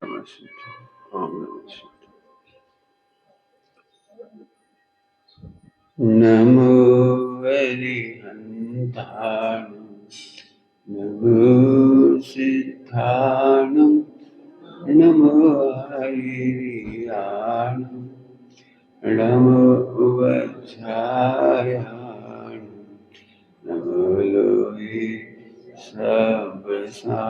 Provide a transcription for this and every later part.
ओम नमः शिवाय। नमो अरिहन्ताणं नमो सिद्धाणं नमो हरियाणं नमो वज्रायाणं नमो लोहे सबसाहु।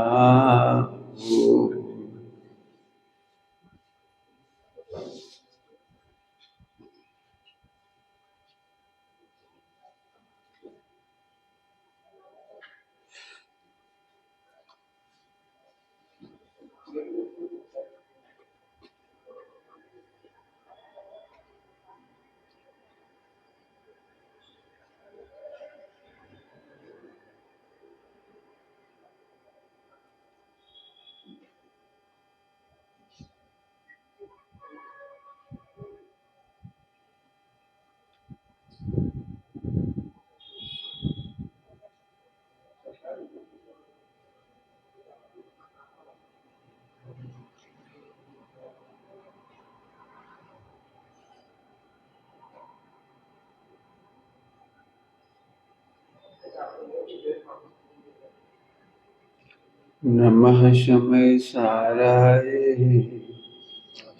नमः शमय साराय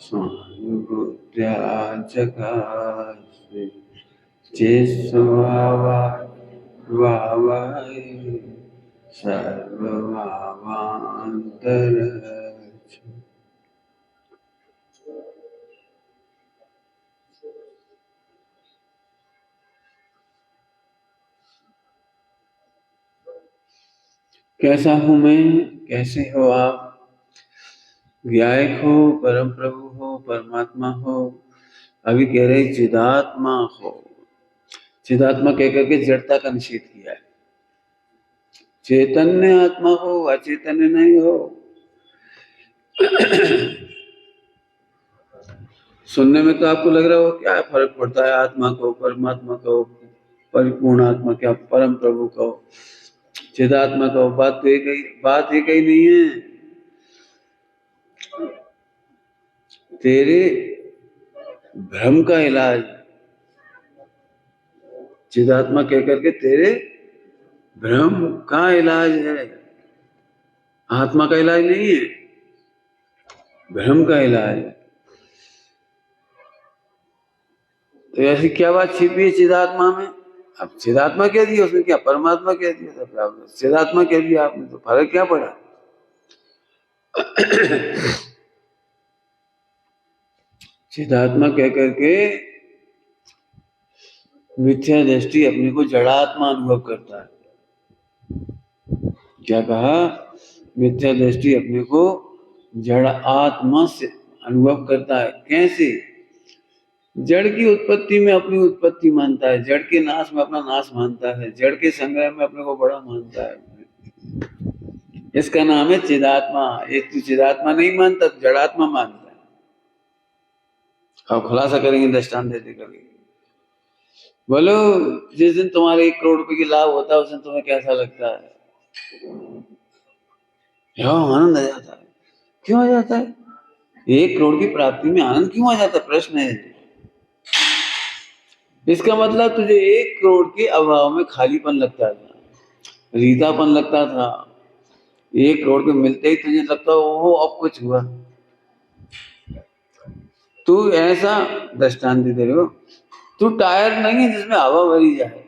स्वानुभूत्या जगास्ते चेत्स्वभावाय सर्वभावान्तरच्छ। कैसा हूं मैं, कैसे हो आप? गायक हो, परम प्रभु हो, परमात्मा हो, अभी कह रहे चिदात्मा हो। चिदात्मा कह करके जड़ता का निषेध किया है। चैतन्य आत्मा हो, अचैतन्य नहीं हो। सुनने में तो आपको लग रहा हो क्या फर्क पड़ता है, आत्मा को, परमात्मा को, परिपूर्ण आत्मा क्या, परम प्रभु को, चिदात्मा को। बात एक ही नहीं है। तेरे भ्रम का इलाज चिदात्मा कह करके तेरे भ्रम का इलाज है, आत्मा का इलाज नहीं है, भ्रम का इलाज है। तो ऐसी क्या बात छिपी है चिदात्मा में? अब चिदात्मा कह दिया, उसने क्या परमात्मा कह दिया था, चिदात्मा कह दिया आपने, तो फर्क क्या पड़ा? चिदात्मा कह करके मिथ्या दृष्टि अपने को जड़ात्मा अनुभव करता है। क्या कहा? मिथ्या दृष्टि अपने को जड़ आत्मा से अनुभव करता है। कैसे? जड़ की उत्पत्ति में अपनी उत्पत्ति मानता है, जड़ के नाश में अपना नाश मानता है, जड़ के संग्रह में अपने को बड़ा मानता है। इसका नाम है चिदात्मा। एक तो चिदात्मा नहीं मानता, तो जड़ात्मा मानता है। अब खुलासा करेंगे दृष्टांत देते करके। बोलो, जिस दिन तुम्हारे 1 करोड़ रुपए की लाभ होता है, उस दिन तुम्हें कैसा लगता है? आनंद आ जाता है। क्यों आ जाता है? 1 करोड़ की प्राप्ति में आनंद क्यों आ जाता है? प्रश्न है। इसका मतलब तुझे 1 करोड़ के अभाव में खालीपन लगता था, रीतापन लगता था। 1 करोड़ के मिलते ही तुझे लगता ओहो अब कुछ हुआ। तू ऐसा दृष्टांत दे रहे हो, तू टायर नहीं है जिसमें हवा भरी जाए।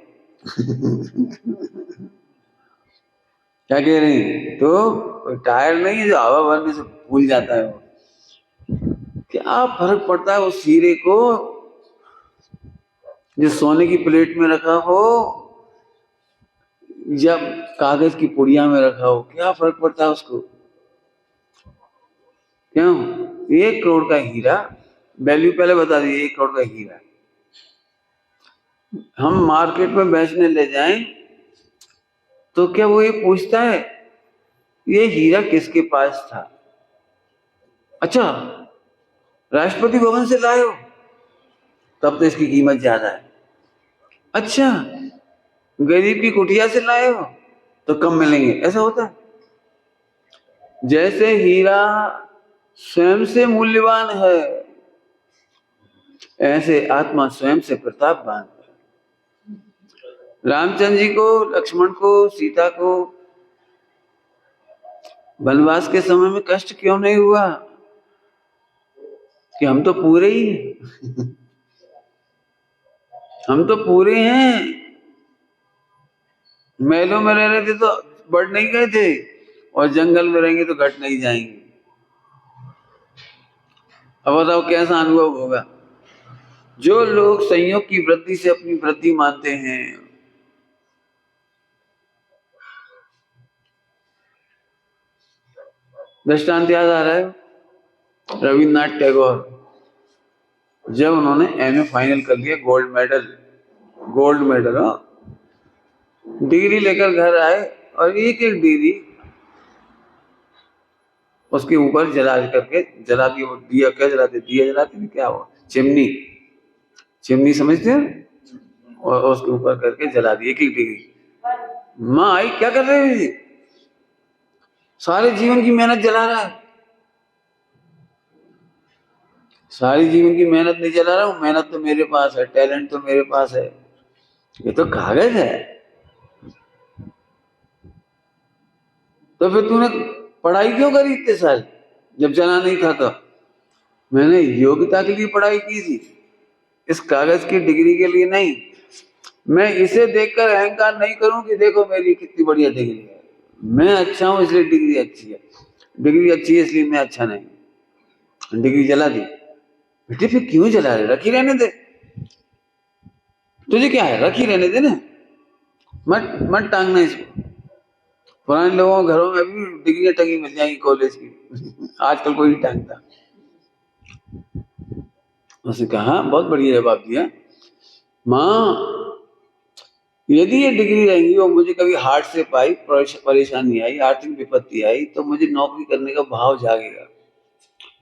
क्या कह रहे हैं? तो टायर नहीं है जो हवा भरने से फूल जाता है। क्या फर्क पड़ता है उस हीरे को जो सोने की प्लेट में रखा हो या कागज की पुड़िया में रखा हो? क्या फर्क पड़ता है उसको? क्यों? 1 करोड़ का हीरा, वैल्यू पहले बता दिए, 1 करोड़ का हीरा हम मार्केट में बेचने ले जाएं तो क्या वो ये पूछता है ये हीरा किसके पास था? अच्छा, राष्ट्रपति भवन से लाए हो, तब तो इसकी कीमत ज्यादा है। अच्छा, गरीब की कुटिया से लाए हो तो कम मिलेंगे, ऐसा होता है। जैसे हीरा स्वयं से मूल्यवान है, ऐसे आत्मा स्वयं से प्रतापवान है। रामचंद्र जी को, लक्ष्मण को, सीता को वनवास के समय में कष्ट क्यों नहीं हुआ? कि हम तो पूरे ही हैं। हम तो पूरे हैं, महलों में रह रहे थे तो बढ़ नहीं गए थे, और जंगल में रहेंगे तो घट नहीं जाएंगे। अब बताओ कैसा अनुभव होगा? जो लोग संयोग की वृद्धि से अपनी वृद्धि मानते हैं, दृष्टांत याद आ रहा है? रविन्द्रनाथ टैगोर, जब उन्होंने एमए फाइनल कर लिया, गोल्ड मेडल डिग्री लेकर घर आए, और एक एक डिग्री उसके ऊपर जला दिया। वो दिया क्या जलाते, दिया जलाते नहीं, क्या वो चिमनी समझते हैं, और उसके ऊपर करके जला दी एक एक डिग्री। माँ आई, क्या कर रहे हो? सारे जीवन की मेहनत जला रहा है। सारी जीवन की मेहनत नहीं जला रहा हूं, मेहनत तो मेरे पास है, टैलेंट तो मेरे पास है, ये तो कागज है। तो फिर तूने पढ़ाई क्यों करी इतने साल, जब जाना नहीं था? तो मैंने योग्यता के लिए पढ़ाई की थी, इस कागज की डिग्री के लिए नहीं। मैं इसे देखकर अहंकार नहीं करूं कि देखो मेरी कितनी बढ़िया डिग्री है, मैं अच्छा हूं इसलिए डिग्री अच्छी है, डिग्री अच्छी है इसलिए मैं अच्छा नहीं। डिग्री जला दी बेटे, फिर क्यों जला रहे? रखी रहने दे, तुझे क्या है, रखी रहने दे ना, मत मत टांगना इसको। पुराने लोगों के घरों में भी डिग्रियां टंगी मिल जाएंगी कॉलेज की। आजकल कोई नहीं टांगता। उसने कहा, बहुत बढ़िया जवाब दिया, माँ यदि ये डिग्री रहेंगी और मुझे कभी हार्ट से पाई परेशानी आई, आर्थिक विपत्ति आई, तो मुझे नौकरी करने का भाव जागेगा,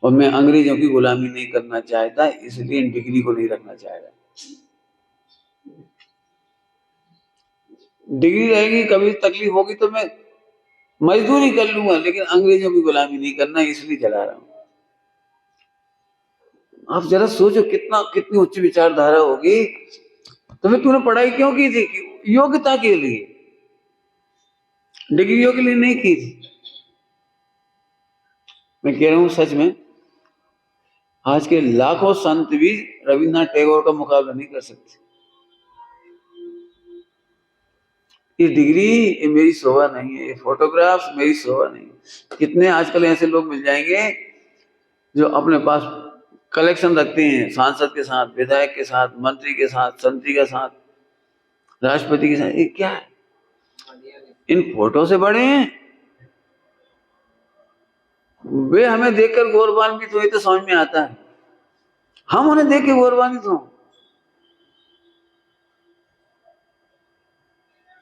और मैं अंग्रेजों की गुलामी नहीं करना चाहता, इसलिए इन डिग्री को नहीं रखना चाह रहा। डिग्री रहेगी, कभी तकलीफ होगी तो मैं मजदूरी कर लूंगा, लेकिन अंग्रेजों की गुलामी नहीं करना, इसलिए जला रहा हूं। आप जरा सोचो, कितनी उच्च विचारधारा होगी। तो फिर तूने पढ़ाई क्यों की थी? योग्यता के लिए, डिग्रियों के लिए नहीं की थी। मैं कह रहा हूं सच में, आज के लाखों संत भी रविन्द्रनाथ टैगोर का मुकाबला नहीं कर सकते। ये डिग्री ये मेरी शोभा नहीं है, ये फोटोग्राफ्स मेरी शोभा नहीं है। कितने आजकल ऐसे लोग मिल जाएंगे जो अपने पास कलेक्शन रखते हैं, सांसद के साथ, विधायक के साथ, मंत्री के साथ, संतरी के साथ, राष्ट्रपति के साथ। ये क्या है? इन फोटो से बड़े हैं वे। हमें देखकर गौरवान्वित हुए तो समझ में आता है, हम उन्हें देख के गौरवान्वित हो।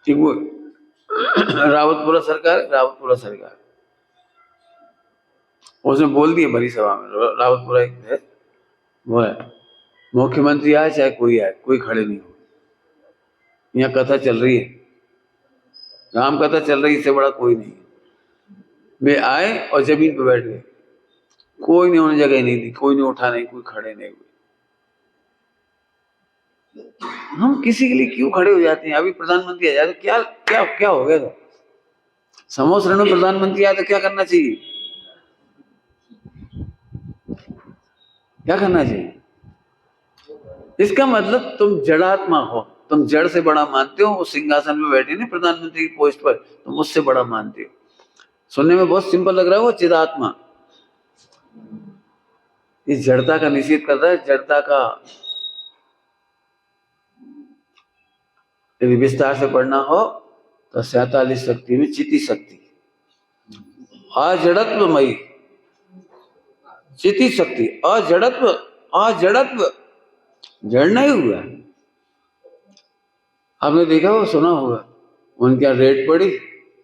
ठीक, वो रावतपुरा सरकार उसने बोल दिया बड़ी सभा में, रावतपुरा एक है, वो है मुख्यमंत्री आए चाहे कोई आए, कोई खड़े नहीं हो। यहाँ कथा चल रही है, राम कथा चल रही, इससे बड़ा कोई नहीं। वे आए और जमीन पे बैठ गए, कोई ने उन्हें जगह नहीं दी, कोई ने उठा नहीं, कोई खड़े नहीं हुए। हम किसी के लिए क्यों खड़े हो जाते हैं? अभी प्रधानमंत्री आ जाए तो क्या क्या क्या हो गया? तो समोसरण में प्रधानमंत्री आए तो क्या करना चाहिए? क्या करना चाहिए? इसका मतलब तुम जड़ात्मा हो, तुम जड़ से बड़ा मानते हो। वो सिंहासन में बैठे ना प्रधानमंत्री की पोस्ट पर, तुम उससे बड़ा मानते हो। सुनने में बहुत सिंपल लग रहा है वो चिदात्मा। इस जड़ता का निषेध कर रहा है। जड़ता का यदि विस्तार से पढ़ना हो तो 47 शक्ति में चिति शक्ति, अजड़त्वमयी चिति शक्ति, अजड़त्व, जड़ नहीं हुआ। आपने देखा हो, सुना होगा, उनकी रेट पड़ी,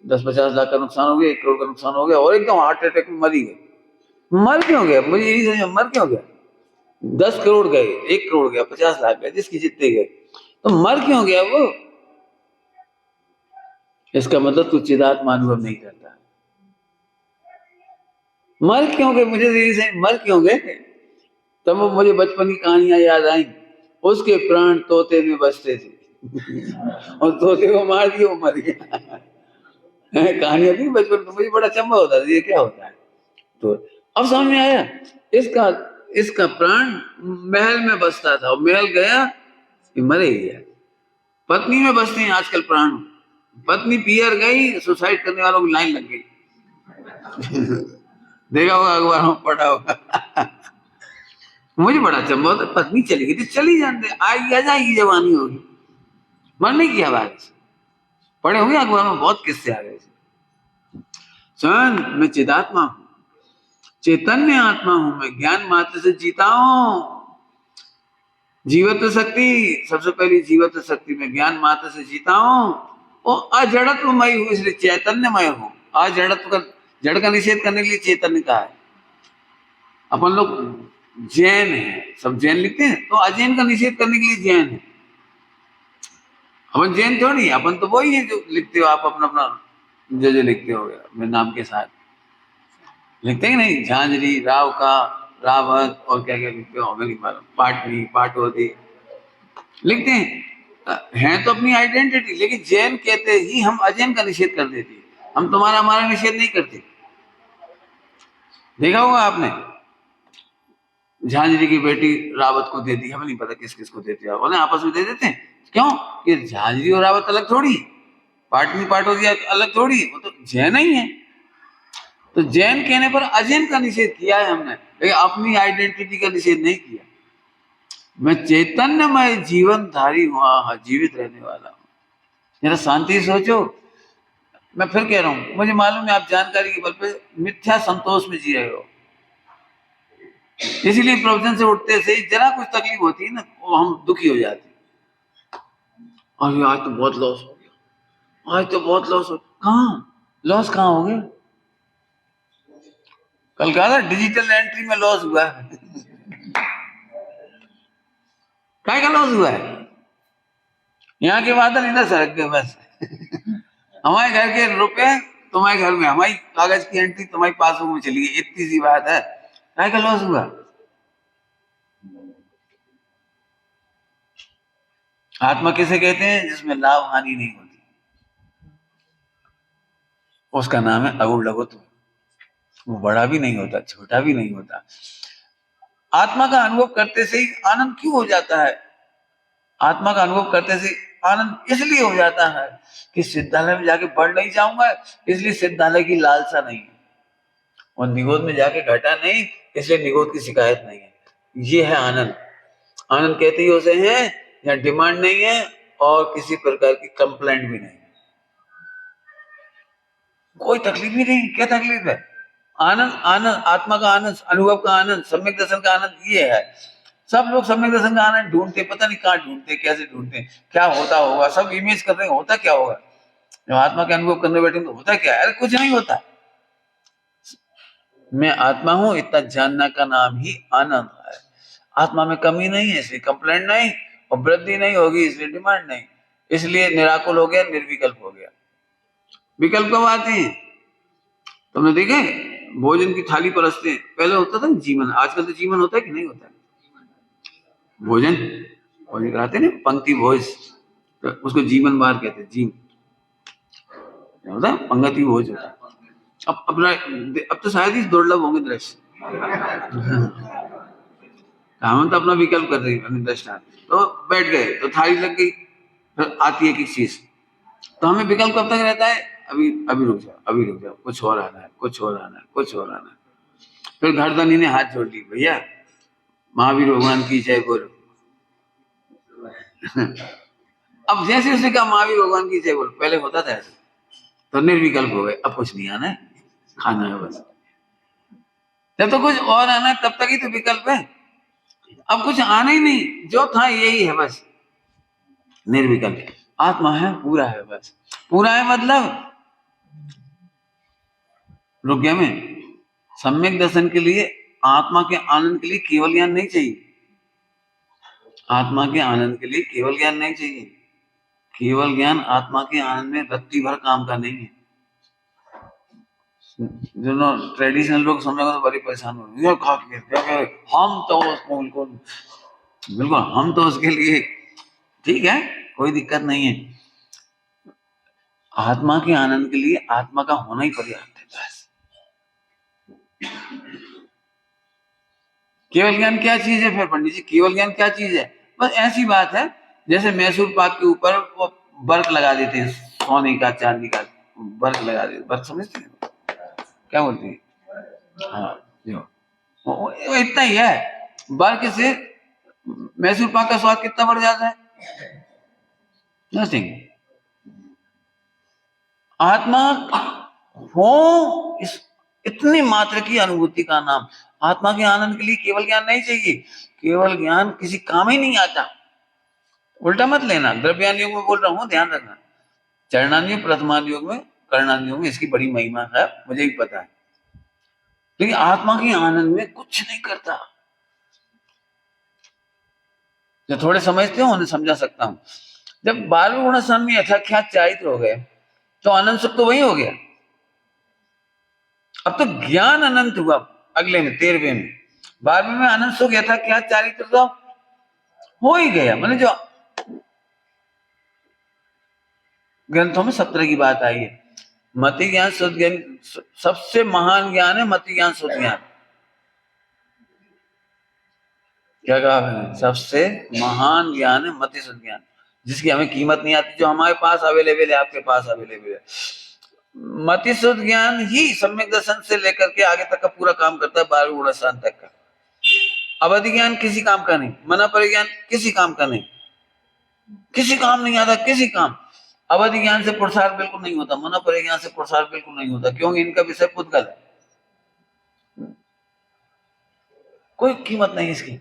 10-50 लाख का नुकसान हो गया, 1 करोड़ का नुकसान हो गया, और एकदम हार्ट अटैक में मरी गए। मर क्यों गया? मुझे यही समझ, मर क्यों गया? 10 करोड़ गए, 1 करोड़ गया, 50 लाख गए, जिसकी जितने गए, तो मर क्यों गया वो? इसका मतलब तू चिदात्मा अनुभव नहीं करता। मर क्यों गए, मुझे यही से मर क्यों गए? तब वो मुझे बचपन की कहानियां याद आई। उसके प्राण तोते में बसते थे और तोते को मार दिया, वो मर गया। कहानियां थी बचपन में, मुझे बड़ा चंबा होता था ये क्या होता है। तो अब समझ में आया, इसका इसका प्राण महल में बसता था और महल गया कि मर ही गया। पत्नी में बसते हैं आजकल प्राण। पत्नी पियर गई, सुसाइड करने वालों की लाइन लग गई। देखा होगा, अखबार में पढ़ा होगा। मुझे बड़ा चंबा होता, पत्नी चली गई थी, चली जानते, आएगी आ जाएगी, जवानी होगी, मरने की आवाज। पढ़े होंगे अखबार में, बहुत किस्से आ गए। स्वयं मैं चिदात्मा हूं, चैतन्य आत्मा हूं, मैं ज्ञान मात्र से जीता हूं। जीवत्व शक्ति, सबसे पहली जीवत्व शक्ति में ज्ञान मात्र से जीता हूं और अजड़त्वमय हूं, इसलिए चैतन्यमय हूं। अजड़त्व का, जड़ का निषेध करने के लिए चैतन्य का है। अपन लोग जैन है, सब जैन लिखते हैं, तो अजैन का निषेध करने के लिए जैन है। अपन जैन थोड़ी, अपन तो वही है जो लिखते हो आप अपना अपना, जो लिखते हो अपने नाम के साथ लिखते हैं नहीं, झांझरी, राव का, रावत और क्या क्या लिखते हो हमें नहीं मालूम, पाटनी, पाटवती लिखते हैं तो अपनी आइडेंटिटी। लेकिन जैन कहते ही हम अजैन का निषेध कर देते हैं, हम तुम्हारा हमारा निषेध नहीं करते। देखा होगा आपने, झांझरी की बेटी रावत को दे दी, हमें नहीं पता किस किस को देते हैं, बोले आपस में दे देते हैं। क्यों? कि झांझरी और रावत अलग थोड़ी, पाटनी पाटोदिया अलग थोड़ी, वो तो जैन ही है। तो जैन कहने पर अजैन का निषेध किया है हमने, लेकिन अपनी आइडेंटिटी का निषेध नहीं किया। मैं चैतन्यमय जीवनधारी हुआ, जीवित रहने वाला हूं। जरा शांति सोचो। मैं फिर कह रहा हूं, मुझे मालूम है आप जानकारी के बल पे मिथ्या संतोष में जी रहे हो, इसीलिए प्रवचन से उठते से जरा कुछ तकलीफ होती है ना, वो हम दुखी हो जाते हैं। और आज तो बहुत लॉस हो गया, आज तो बहुत लॉस हो। कहाँ लॉस, कहाँ हो गया? कल कहा था डिजिटल एंट्री में लॉस हुआ है। क्या का लॉस हुआ है? यहाँ के बादल इधर सरक गए बस। हमारे घर के रुपए तुम्हारे घर में, हमारी कागज की एंट्री तुम्हारी पासबुक में चली गई, इतनी सी बात है। क्या का लॉस हुआ? आत्मा किसे कहते हैं? जिसमें लाभ हानि नहीं होती, उसका नाम है अगुण लघुत्व। वो बड़ा भी नहीं होता, छोटा भी नहीं होता। आत्मा का अनुभव करते से ही आनंद क्यों हो जाता है? आत्मा का अनुभव करते से आनंद इसलिए हो जाता है कि सिद्धालय में जाके पढ़ नहीं जाऊंगा, इसलिए सिद्धालय की लालसा नहीं है, और निगोद में जाके घटा नहीं, इसलिए निगोद की शिकायत नहीं है। ये है आनंद। आनंद कहते ही उसे है यहाँ डिमांड नहीं है और किसी प्रकार की कंप्लेंट भी नहीं, कोई तकलीफ ही नहीं। क्या तकलीफ है? आनंद, आनंद, आत्मा का आनंद, अनुभव का आनंद, सम्यक दर्शन का आनंद, ये है। सब लोग सम्यक दर्शन का आनंद ढूंढते, पता नहीं कहाँ ढूंढते, कैसे ढूंढते, क्या होता होगा, सब इमेज कर रहे हैं, होता क्या होगा? जब आत्मा के अनुभव करने बैठे तो होता क्या है? अरे कुछ नहीं होता। मैं आत्मा हूं इतना जानना का नाम ही आनंद है। आत्मा में कमी नहीं है, इसलिए कंप्लेंट नहीं, और वृद्धि नहीं होगी इसलिए डिमांड नहीं, इसलिए निराकुल हो गया, निर्विकल्प हो गया। विकल्प कब आते हैं? तुमने देखे भोजन की थाली परसते हैं, पहले होता था जीवन, आजकल तो जीवन होता है कि नहीं होता है? भोजन भोजन कराते ना, पंक्ति भोज, तो उसको जीवन बार कहते हैं। जीव होता है, पंक्ति भोज होता है। अब अपना, अब तो शायद ही दुर्लभ होंगे दृश्य। हम तो अपना विकल्प कर रहे हैं दृष्टान, तो बैठ गए तो थाली लग गई, फिर आती है किस चीज, तो हमें विकल्प कब तक रहता है? अभी अभी रुक जाओ, अभी रुक जाओ, कुछ और आना है, कुछ और आना है, कुछ और आना है। फिर घरदानी ने हाथ जोड़ ली, भैया महावीर भगवान की जय बोलो। अब जैसे उसने कहा महावीर भगवान की जय बोलो, पहले होता था ऐसे, तो निर्विकल्प हो गए, अब कुछ नहीं आना है, खाना है बस। जब तो कुछ और आना है तब तक ही तो विकल्प है। अब कुछ आना ही नहीं, जो था यही है बस, निर्विकल्प आत्मा है, पूरा है बस। पूरा है मतलब रुक गया मैं। सम्यक दर्शन के लिए, आत्मा के आनंद के लिए केवल ज्ञान नहीं चाहिए। आत्मा के आनंद के लिए केवल ज्ञान नहीं चाहिए। केवल ज्ञान आत्मा के आनंद में रत्ती भर काम का नहीं है। जो ट्रेडिशनल लोग सुनने को तो बड़ी परेशान हो रहे हैं, खा के क्या कह रहे, हम तो उसको बिल्कुल बिल्कुल हम तो उसके लिए ठीक है, कोई दिक्कत नहीं है। आत्मा के आनंद के लिए आत्मा का होना ही पर्याप्त है बस। केवल ज्ञान क्या चीज है फिर पंडित जी? केवल ज्ञान क्या चीज है? बस ऐसी बात है जैसे मैसूर पाक के ऊपर वो वर्क लगा देते हैं, सोने का चांदी का वर्क लगा देते, वर्क समझते हैं क्या बोलते हैं? हाँ, जो वो इतना ही है। वर्क से मैसूर पाक का स्वाद कितना बढ़ जाता है? नथिंग। आत्मा हो इस इतनी मात्र की अनुभूति का नाम। आत्मा के आनंद के लिए केवल ज्ञान नहीं चाहिए, केवल ज्ञान किसी काम ही नहीं आता। उल्टा मत लेना, द्रव्यान योग में बोल रहा हूं, ध्यान रखना। चरणान योग, प्रथमान योग में, कर्णान योग में इसकी बड़ी महिमा है, मुझे भी पता है, लेकिन आत्मा के आनंद में कुछ नहीं करता। जो थोड़े समझते हो उन्हें समझा सकता हूं। जब 12वें गुण स्थान में यथाख्यात चारित्र हो गए तो आनंद सुख तो वही हो गया। अब तो ज्ञान अनंत हुआ अगले में 13वें में। 12वें में आनंद सुख यथाख्यात चारित्र तो हो ही गया। मैंने जो ग्रंथों में 17 की बात आई है, मति ज्ञान शुद्ध ज्ञान, सबसे महान ज्ञान है मति ज्ञान शुद्ध ज्ञान। क्या कहा मैंने? सबसे महान ज्ञान है मति शुद्ध ज्ञान, जिसकी हमें कीमत नहीं आती, जो हमारे पास अवेलेबल है, आपके पास अवेलेबल है। मति शुद्ध ज्ञान ही सम्यक दर्शन से लेकर के आगे तक का पूरा काम करता है, 12वें गुण स्थान तक का। अवधि ज्ञान किसी काम का नहीं, मना परिज्ञान किसी काम का नहीं, किसी काम नहीं आता, किसी काम। अवधि ज्ञान से पुरुषार्थ बिल्कुल नहीं होता, मना परिज्ञान से पुरुषार्थ बिल्कुल नहीं होता, क्योंकि इनका विषय पुद्गल है, कोई कीमत नहीं इसकी।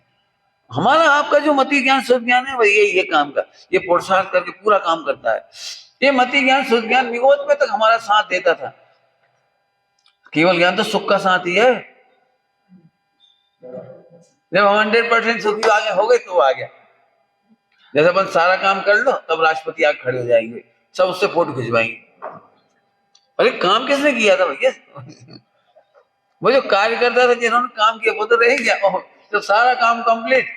हमारा आपका जो मति ज्ञान शुद्ध ज्ञान है वही ये काम का, ये पुरुषार्थ करके पूरा काम करता है। ये मति ज्ञान शुद्ध ज्ञान निगोद में तक हमारा साथ देता था। केवल ज्ञान तो सुख का साथ ही है। जब हम 100% सुखी आगे हो गए तो आ गया। जैसे अपन सारा काम कर लो तब राष्ट्रपति आगे खड़े हो जाएंगे, सब उससे फोटो खिंचवाएंगे। अरे काम किसने किया था भैया? वो जो कार्य करता था, जिन्होंने काम किया वो तो रह गया। तो सारा काम कंप्लीट,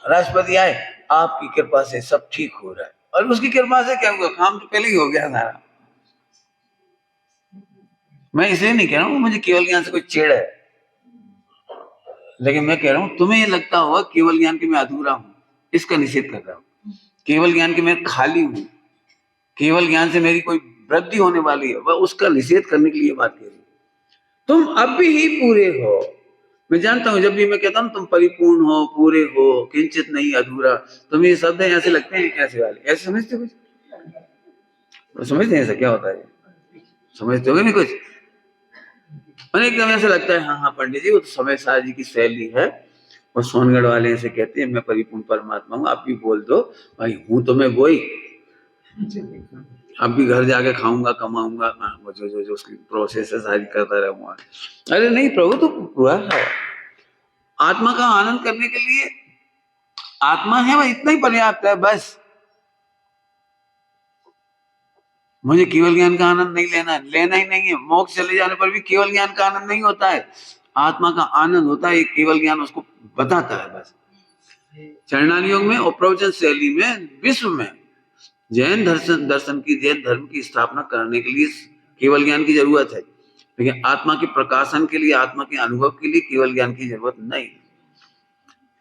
राष्ट्रपति आए, आपकी कृपा से सब ठीक हो रहा है। और उसकी कृपा से क्या हुआ? काम तो पहले ही हो गया सारा। मैं इसलिए नहीं कह रहा हूं मुझे केवल ज्ञान से कोई चिढ़ है, लेकिन मैं कह रहा हूं तुम्हें ये लगता होगा केवल ज्ञान के मैं अधूरा हूं, इसका निषेध कर रहा हूं। केवल ज्ञान के मैं खाली हूं, केवल ज्ञान से मेरी कोई वृद्धि होने वाली है, वह उसका निषेध करने के लिए बात कह रही। तुम अभी ही पूरे हो। मैं जानता हूं जब भी मैं कहता हूं तुम परिपूर्ण हो, पूरे हो, किंचित नहीं अधूरा, तुम्हें ये शब्द ऐसे लगते हैं, ऐसे वाले, ऐसे समझते हो? कुछ समझते हैं ऐसा क्या होता है? समझते हो नहीं कुछ? मैंने एकदम ऐसे लगता है हाँ हाँ पंडित जी, वो तो समय शाह जी की शैली है, और सोनगढ़ वाले ऐसे कहते हैं मैं परिपूर्ण परमात्मा हूँ। आप भी बोल दो भाई हूं तो मैं वही, अब भी घर जाके खाऊंगा, कमाऊंगा, वो जो जो जो उसकी प्रोसेस है सारी करता रहूंगा। अरे नहीं प्रभु, तो पूरा है। आत्मा का आनंद करने के लिए आत्मा है वह इतना ही पर्याप्त है बस। मुझे केवल ज्ञान का आनंद नहीं लेना है, लेना ही नहीं है। मोक्ष चले जाने पर भी केवल ज्ञान का आनंद नहीं होता है, आत्मा का आनंद होता है। केवल ज्ञान उसको बताता है बस। चरणान योग में और प्रवचन शैली में विश्व में जैन दर्शन की, जैन धर्म की स्थापना करने के लिए केवल ज्ञान की जरूरत है, लेकिन आत्मा के प्रकाशन के लिए, आत्मा के अनुभव के लिए केवल ज्ञान की जरूरत नहीं।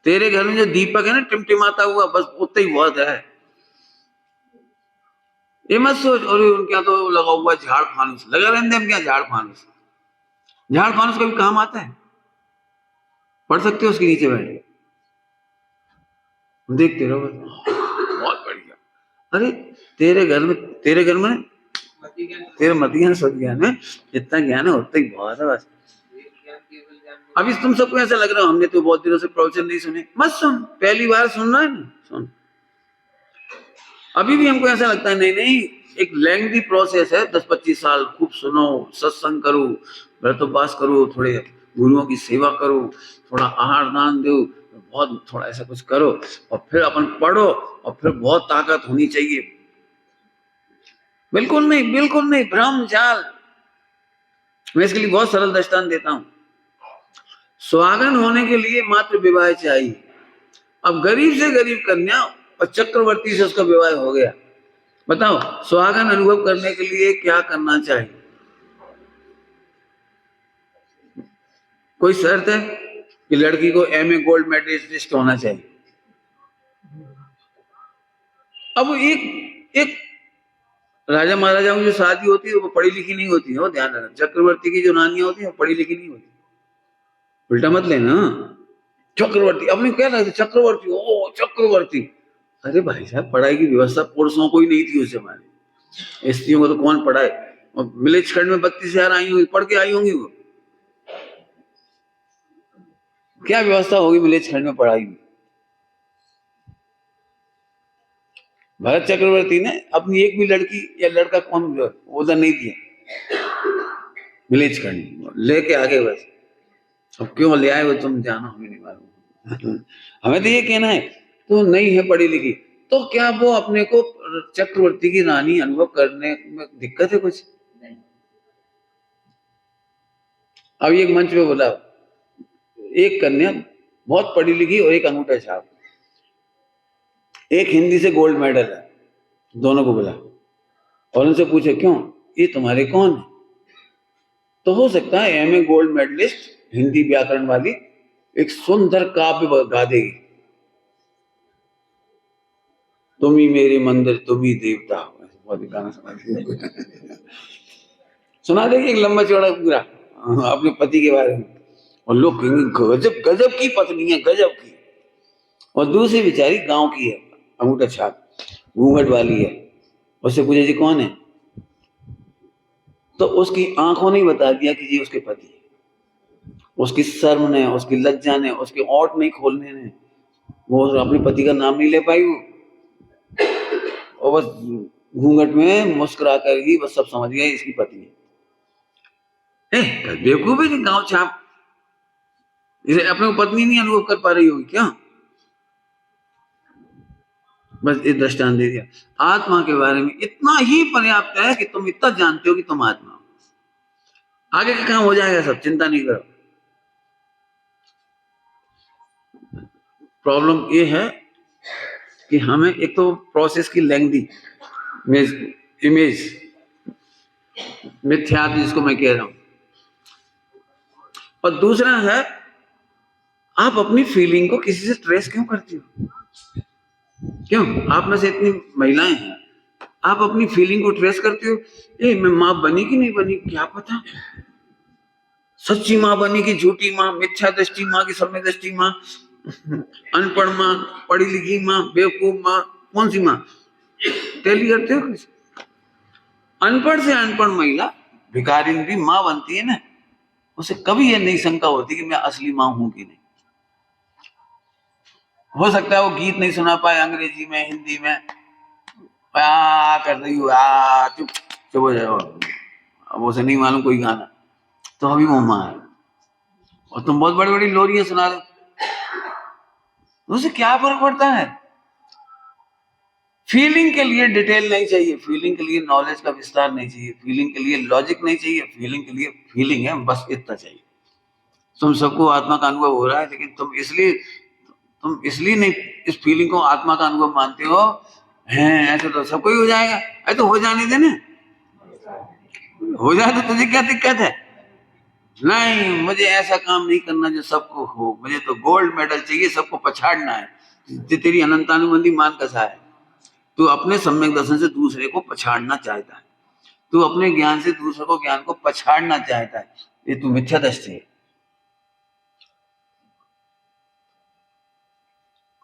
तेरे घर में जो दीपक है ना टिमटिमाता हुआ, बस उतना ही बहुत है। ये मत सोच और उनके यहाँ तो लगा हुआ झाड़ फानूस, लगा रहने हम क्या झाड़ फानूस। झाड़ फानूस का भी काम आता है, पढ़ सकते हो उसके नीचे बैठ के, देखते रहो, बहुत बढ़िया। अरे तेरे घर में तेरे मति ज्ञान शुद्ध ज्ञान में जितना ज्ञान है उतना ही बहुत है बस। अभी तुम सबको ऐसा लग रहा है हमने तो बहुत दिनों से प्रवचन नहीं सुने, मत सुन, पहली बार सुनना है ना, सुन। अभी भी हमको ऐसा लगता है नहीं नहीं, एक लेंथी प्रोसेस है, 10-25 साल खूब सुनो, सत्संग करो, व्रतोपवास करो, थोड़े गुरुओं की सेवा करो, थोड़ा आहार दान दो, बहुत थोड़ा ऐसा कुछ करो, और फिर अपन पढ़ो, और फिर बहुत ताकत होनी चाहिए। बिल्कुल नहीं, बिल्कुल नहीं, भ्रम जाल। मैं इसके लिए बहुत सरल दृष्टांत देता हूं। सुहागन होने के लिए मात्र विवाह चाहिए। अब गरीब से गरीब कन्या और चक्रवर्ती से उसका विवाह हो गया, बताओ सुहागन अनुभव करने के लिए क्या करना चाहिए? कोई शर्त है कि लड़की को एमए गोल्ड मेडलिस्ट होना चाहिए? अब एक राजा महाराजाओं की जो शादी होती है वो पढ़ी लिखी नहीं होती है, वो ध्यान रखना। चक्रवर्ती की जो नानियां होती है वो पढ़ी लिखी नहीं होती, उल्टा मत लेना। चक्रवर्ती अपने क्या लगता, चक्रवर्ती, ओ चक्रवर्ती। अरे भाई साहब, पढ़ाई की व्यवस्था पुरुषों को ही नहीं थी उस जमाने, स्त्रियों को तो कौन पढ़ाए। मिलेज खंड में 32,000 आई होंगी, पढ़ के आई होंगी, वो क्या व्यवस्था होगी मिलेज खंड में पढ़ाई की? भरत चक्रवर्ती ने अपनी एक भी लड़की या लड़का कौन उधर नहीं दिया, विलेज खंड लेके आगे बस। अब क्यों ले आए वो तुम जानो, हमें नहीं मालूम। हमें तो ये कहना है तो नहीं है पढ़ी लिखी, तो क्या वो अपने को चक्रवर्ती की रानी अनुभव करने में दिक्कत है कुछ? अब एक मंच पे बोला, एक कन्या बहुत पढ़ी लिखी और एक अंगूठा छाप, एक हिंदी से गोल्ड मेडल है, दोनों को बुला और उनसे पूछे क्यों ये तुम्हारे कौन है? तो हो सकता है एमए गोल्ड मेडलिस्ट हिंदी व्याकरण वाली एक सुंदर काव्य गा देगी, तुम ही मेरे मंदिर तुम ही देवता, बहुत गाना सुना देगी एक लंबा चौड़ा पूरा अपने पति के बारे में, और लोग कहेंगे गजब गजब की पत्नी है, गजब की। और दूसरी बेचारी गांव की है, अंगूठा छाप, घूंघट वाली है, उससे पूछे जी कौन है, तो उसकी आंखों ने बता दिया कि ये उसके पति है। उसकी शर्म ने, उसकी लज्जा ने, उसके ओंठ नहीं खोलने ने वो अपने पति का नाम नहीं ले पाई वो, और बस घूंघट में मुस्कुरा कर ही बस सब समझ गए इसकी पत्नी है। बेवकूफ है गांव छाप, इसे अपने को पत्नी नहीं अनुभव कर पा रही होगी क्या? बस ये दृष्टांत दे दिया। आत्मा के बारे में इतना ही पर्याप्त है कि तुम इतना जानते हो कि तुम आत्मा हो, आगे का काम हो जाएगा सब, चिंता नहीं करो। प्रॉब्लम ये है कि हमें एक तो प्रोसेस की लेंथी इमेज मिथ्यात्व जिसको मैं कह रहा हूं, और दूसरा है आप अपनी फीलिंग को किसी से ट्रेस क्यों करती हो? क्यों? आप में से इतनी महिलाएं हैं, आप अपनी फीलिंग को ट्रेस करती हो, ए मैं मां बनी कि नहीं बनी क्या पता, सच्ची मां बनी कि झूठी मां, मिथ्या दृष्टि मां की सम्यक दृष्टि मां, अनपढ़ मां, पढ़ी लिखी मां, बेवकूफ मां, कौन सी मां टेली करते हो? अनपढ़ से अनपढ़ महिला भिखारिन भी मां बनती है ना, उसे कभी ये नहीं शंका होती कि मैं असली मां हूं कि नहीं। हो सकता है वो गीत नहीं सुना पाए अंग्रेजी में, हिंदी में, आ कर रही हो आ चुप चुप हो जाओ, अब उसे नहीं मालूम कोई गाना, तो अभी वो मां है। और तुम बहुत बड़ी बड़ी लोरियां सुना दो, उसे क्या फर्क पड़ता है? फीलिंग के लिए डिटेल नहीं चाहिए, फीलिंग के लिए नॉलेज का विस्तार नहीं चाहिए, फीलिंग के लिए लॉजिक नहीं चाहिए, फीलिंग के लिए फीलिंग है, बस इतना चाहिए। तुम सबको आत्मा का अनुभव हो रहा है, लेकिन तुम इसलिए नहीं इस फीलिंग को आत्मा का अनुभव मानते हो हैं, ऐसे तो सबको ही हो जाएगा, ऐसे तो हो जाने देने, हो जाए तो तुझे क्या दिक्कत है? नहीं मुझे ऐसा काम नहीं करना जो सबको हो, मुझे तो गोल्ड मेडल चाहिए, सबको पछाड़ना है। तेरी अनंतानुबंधी मान कसा है, तू अपने सम्यक दर्शन से दूसरे को पछाड़ना चाहता है, तू अपने ज्ञान से दूसरे को ज्ञान को पछाड़ना चाहता है, ये तू मिथ्या दृष्टि है।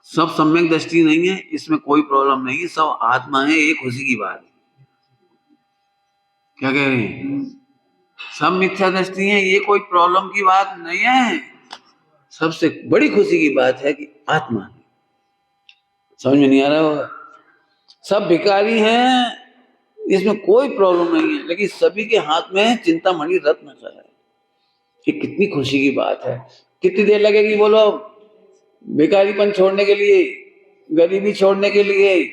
सब सम्यक दृष्टि नहीं है, इसमें कोई प्रॉब्लम नहीं है, सब आत्मा है, एक खुशी की बात है। क्या कह रहे हैं? सब मिथ्या दृष्टि है, ये कोई प्रॉब्लम की बात नहीं है, सबसे बड़ी खुशी की बात है कि आत्मा है। समझ में नहीं आ रहा होगा? सब भिखारी हैं, इसमें कोई प्रॉब्लम नहीं है, लेकिन सभी के हाथ में चिंतामणि रत्न है, ये कितनी खुशी की बात है। कितनी देर लगेगी बोलो भिखारीपन छोड़ने के लिए, गरीबी छोड़ने के लिए,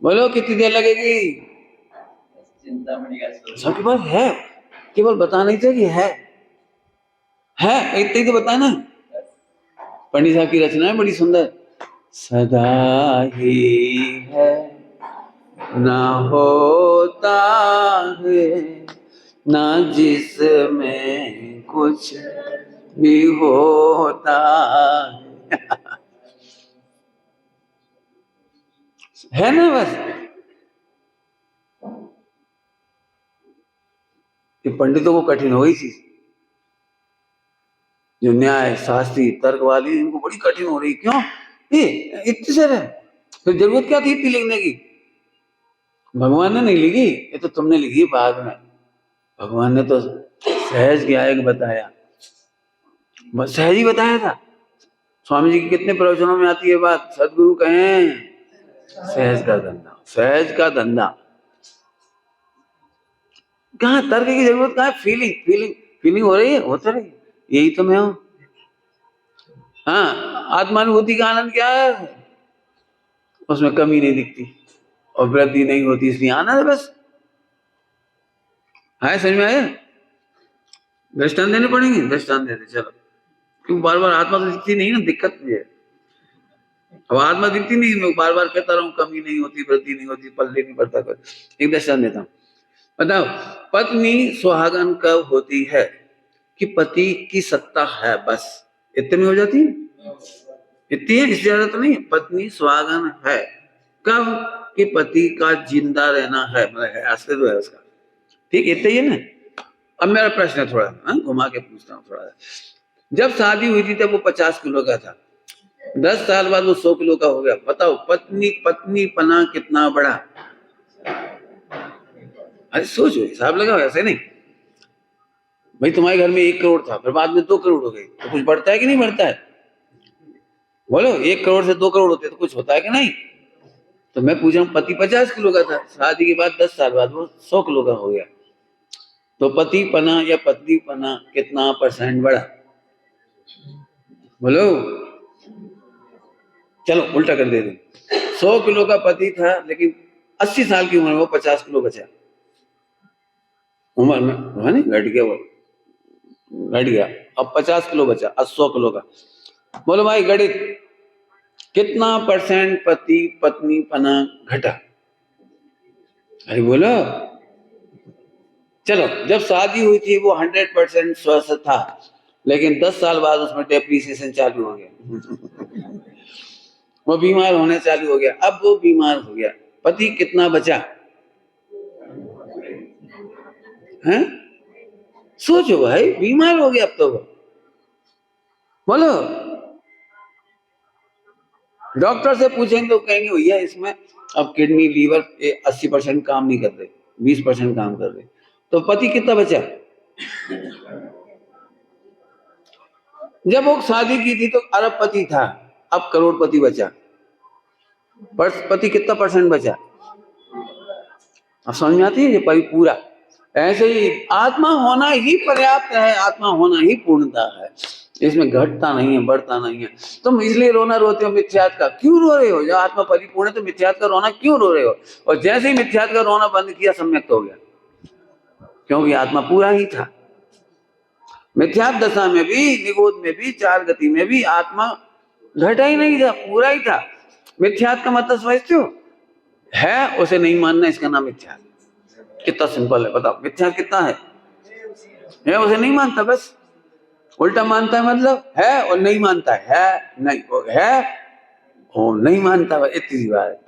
बोलो कितनी देर लगेगी? चिंतामणि का सबके पास है, केवल बता नहीं थे कि है इतने ही तो बताया ना। पंडित साहब की रचना है बड़ी सुंदर, सदा ही है ना होता है ना जिसमें कुछ भी होता है ना। बस ये पंडितों को कठिन हो गई चीज, जो न्याय शास्त्री तर्क वाली इनको बड़ी कठिन हो रही। क्यों? ये इतनी सर है, फिर जरूरत क्या थी इतनी लिखने की? भगवान ने नहीं लिखी, ये तो तुमने लिखी बाद में। भगवान ने तो सहज ज्ञायक बताया, बस सहज ही बताया था। स्वामी जी की कितने प्रवचनों में आती है बात, सदगुरु कहें सहज का धंधा, सहज का धंधा। कहाँ तर्क की जरूरत, कहाँ फीलिंग फीलिंग फीलिंग हो रही है, होता रही, यही तो मैं हूं। हाँ, आत्मानुभूति का आनंद क्या है? उसमें कमी नहीं दिखती और वृद्धि नहीं होती, इसलिए आनंद है बस। है समझ में आया? दृष्टांत देने पड़ेंगे, दृष्टांत देते चलो, क्योंकि बार बार आत्मा तो दिखती नहीं ना, दिक्कत ये है। अब आत्मा दिखती नहीं, मैं बार बार कहता रहूं कमी नहीं होती, वृद्धि नहीं होती, पल्ले नहीं पड़ता। कोई एक दृष्टांत देता हूं, बताओ पत्नी सुहागन कब होती है कि पति की सत्ता है, बस इतने में हो जाती है। इतनी है, इससे ज्यादा तो नहीं। पत्नी सुहागन है कब कि पति का जिंदा रहना है, मतलब है, अस्तित्व है उसका। ठीक, इतना ही है ना। अब मेरा प्रश्न है, थोड़ा घुमा के पूछता हूँ थोड़ा। जब शादी हुई थी तब वो 50 किलो का था, 10 साल बाद वो 100 किलो का हो गया। बताओ पत्नी पना कितना बड़ा? अरे सोचो, हिसाब लगाओ, ऐसे नहीं। भाई तुम्हारे घर में 1 करोड़ था, फिर बाद में 2 करोड़ हो गए, तो कुछ बढ़ता है कि नहीं बढ़ता है? बोलो, 1 करोड़ से 2 करोड़ होते तो कुछ होता है कि नहीं? तो मैं पूछ रहा हूँ, पति 50 किलो का था, शादी के बाद 10 साल बाद वो 100 किलो का हो गया, तो पति पना या पत्नी पना कितना % बढ़ा? बोलो। चलो उल्टा कर दे दे, 100 किलो का पति था लेकिन 80 साल की उम्र में वो 50 किलो बचा। उम्र में है नहीं, घट गया, वो घट गया, अब 50 किलो बचा, 100 किलो का। बोलो भाई गणित, कितना % पति पत्नी पना घटा? अरे बोलो। चलो, जब शादी हुई थी वो 100% स्वस्थ था, लेकिन 10 साल बाद उसमें डेप्रिसिएशन चालू हो गया वो बीमार होने चालू हो गया। अब वो बीमार हो गया, पति कितना बचा? हैं? सोचो भाई, बीमार हो गया अब तो वो। बोलो, डॉक्टर से पूछेंगे तो कहेंगे भैया इसमें अब किडनी लीवर 80% काम नहीं कर रहे, 20% काम कर रहे। तो पति कितना बचा? जब वो शादी की थी तो अरबपति था, अब करोड़पति बचा। पति कितना % बचा? अब समझ में आती है ये पूरा। ऐसे ही आत्मा होना ही पर्याप्त है, आत्मा होना ही पूर्णता है, इसमें घटता नहीं है, बढ़ता नहीं है। तुम इसलिए रोना रोते हो मिथ्यात का, क्यों रो रहे हो? जब आत्मा परिपूर्ण है तो मिथ्यात का रोना क्यों रो रहे हो? और जैसे ही मिथ्यात का रोना बंद किया, सम्यक्त हो गया, क्योंकि आत्मा पूरा ही था। मिथ्यात दशा में भी, निगोद में भी, 4 गति में भी आत्मा घटा ही नहीं था, पूरा ही था। मिथ्यात का मतलब समझते हो? है उसे नहीं मानना, इसका नाम मिथ्यात। कितना सिंपल है, बताओ मिथ्यात कितना है उसे नहीं मानता, बस उल्टा मानता है, मतलब है और नहीं मानता है नहीं, है और नहीं मानता, बस इतनी सी बात है।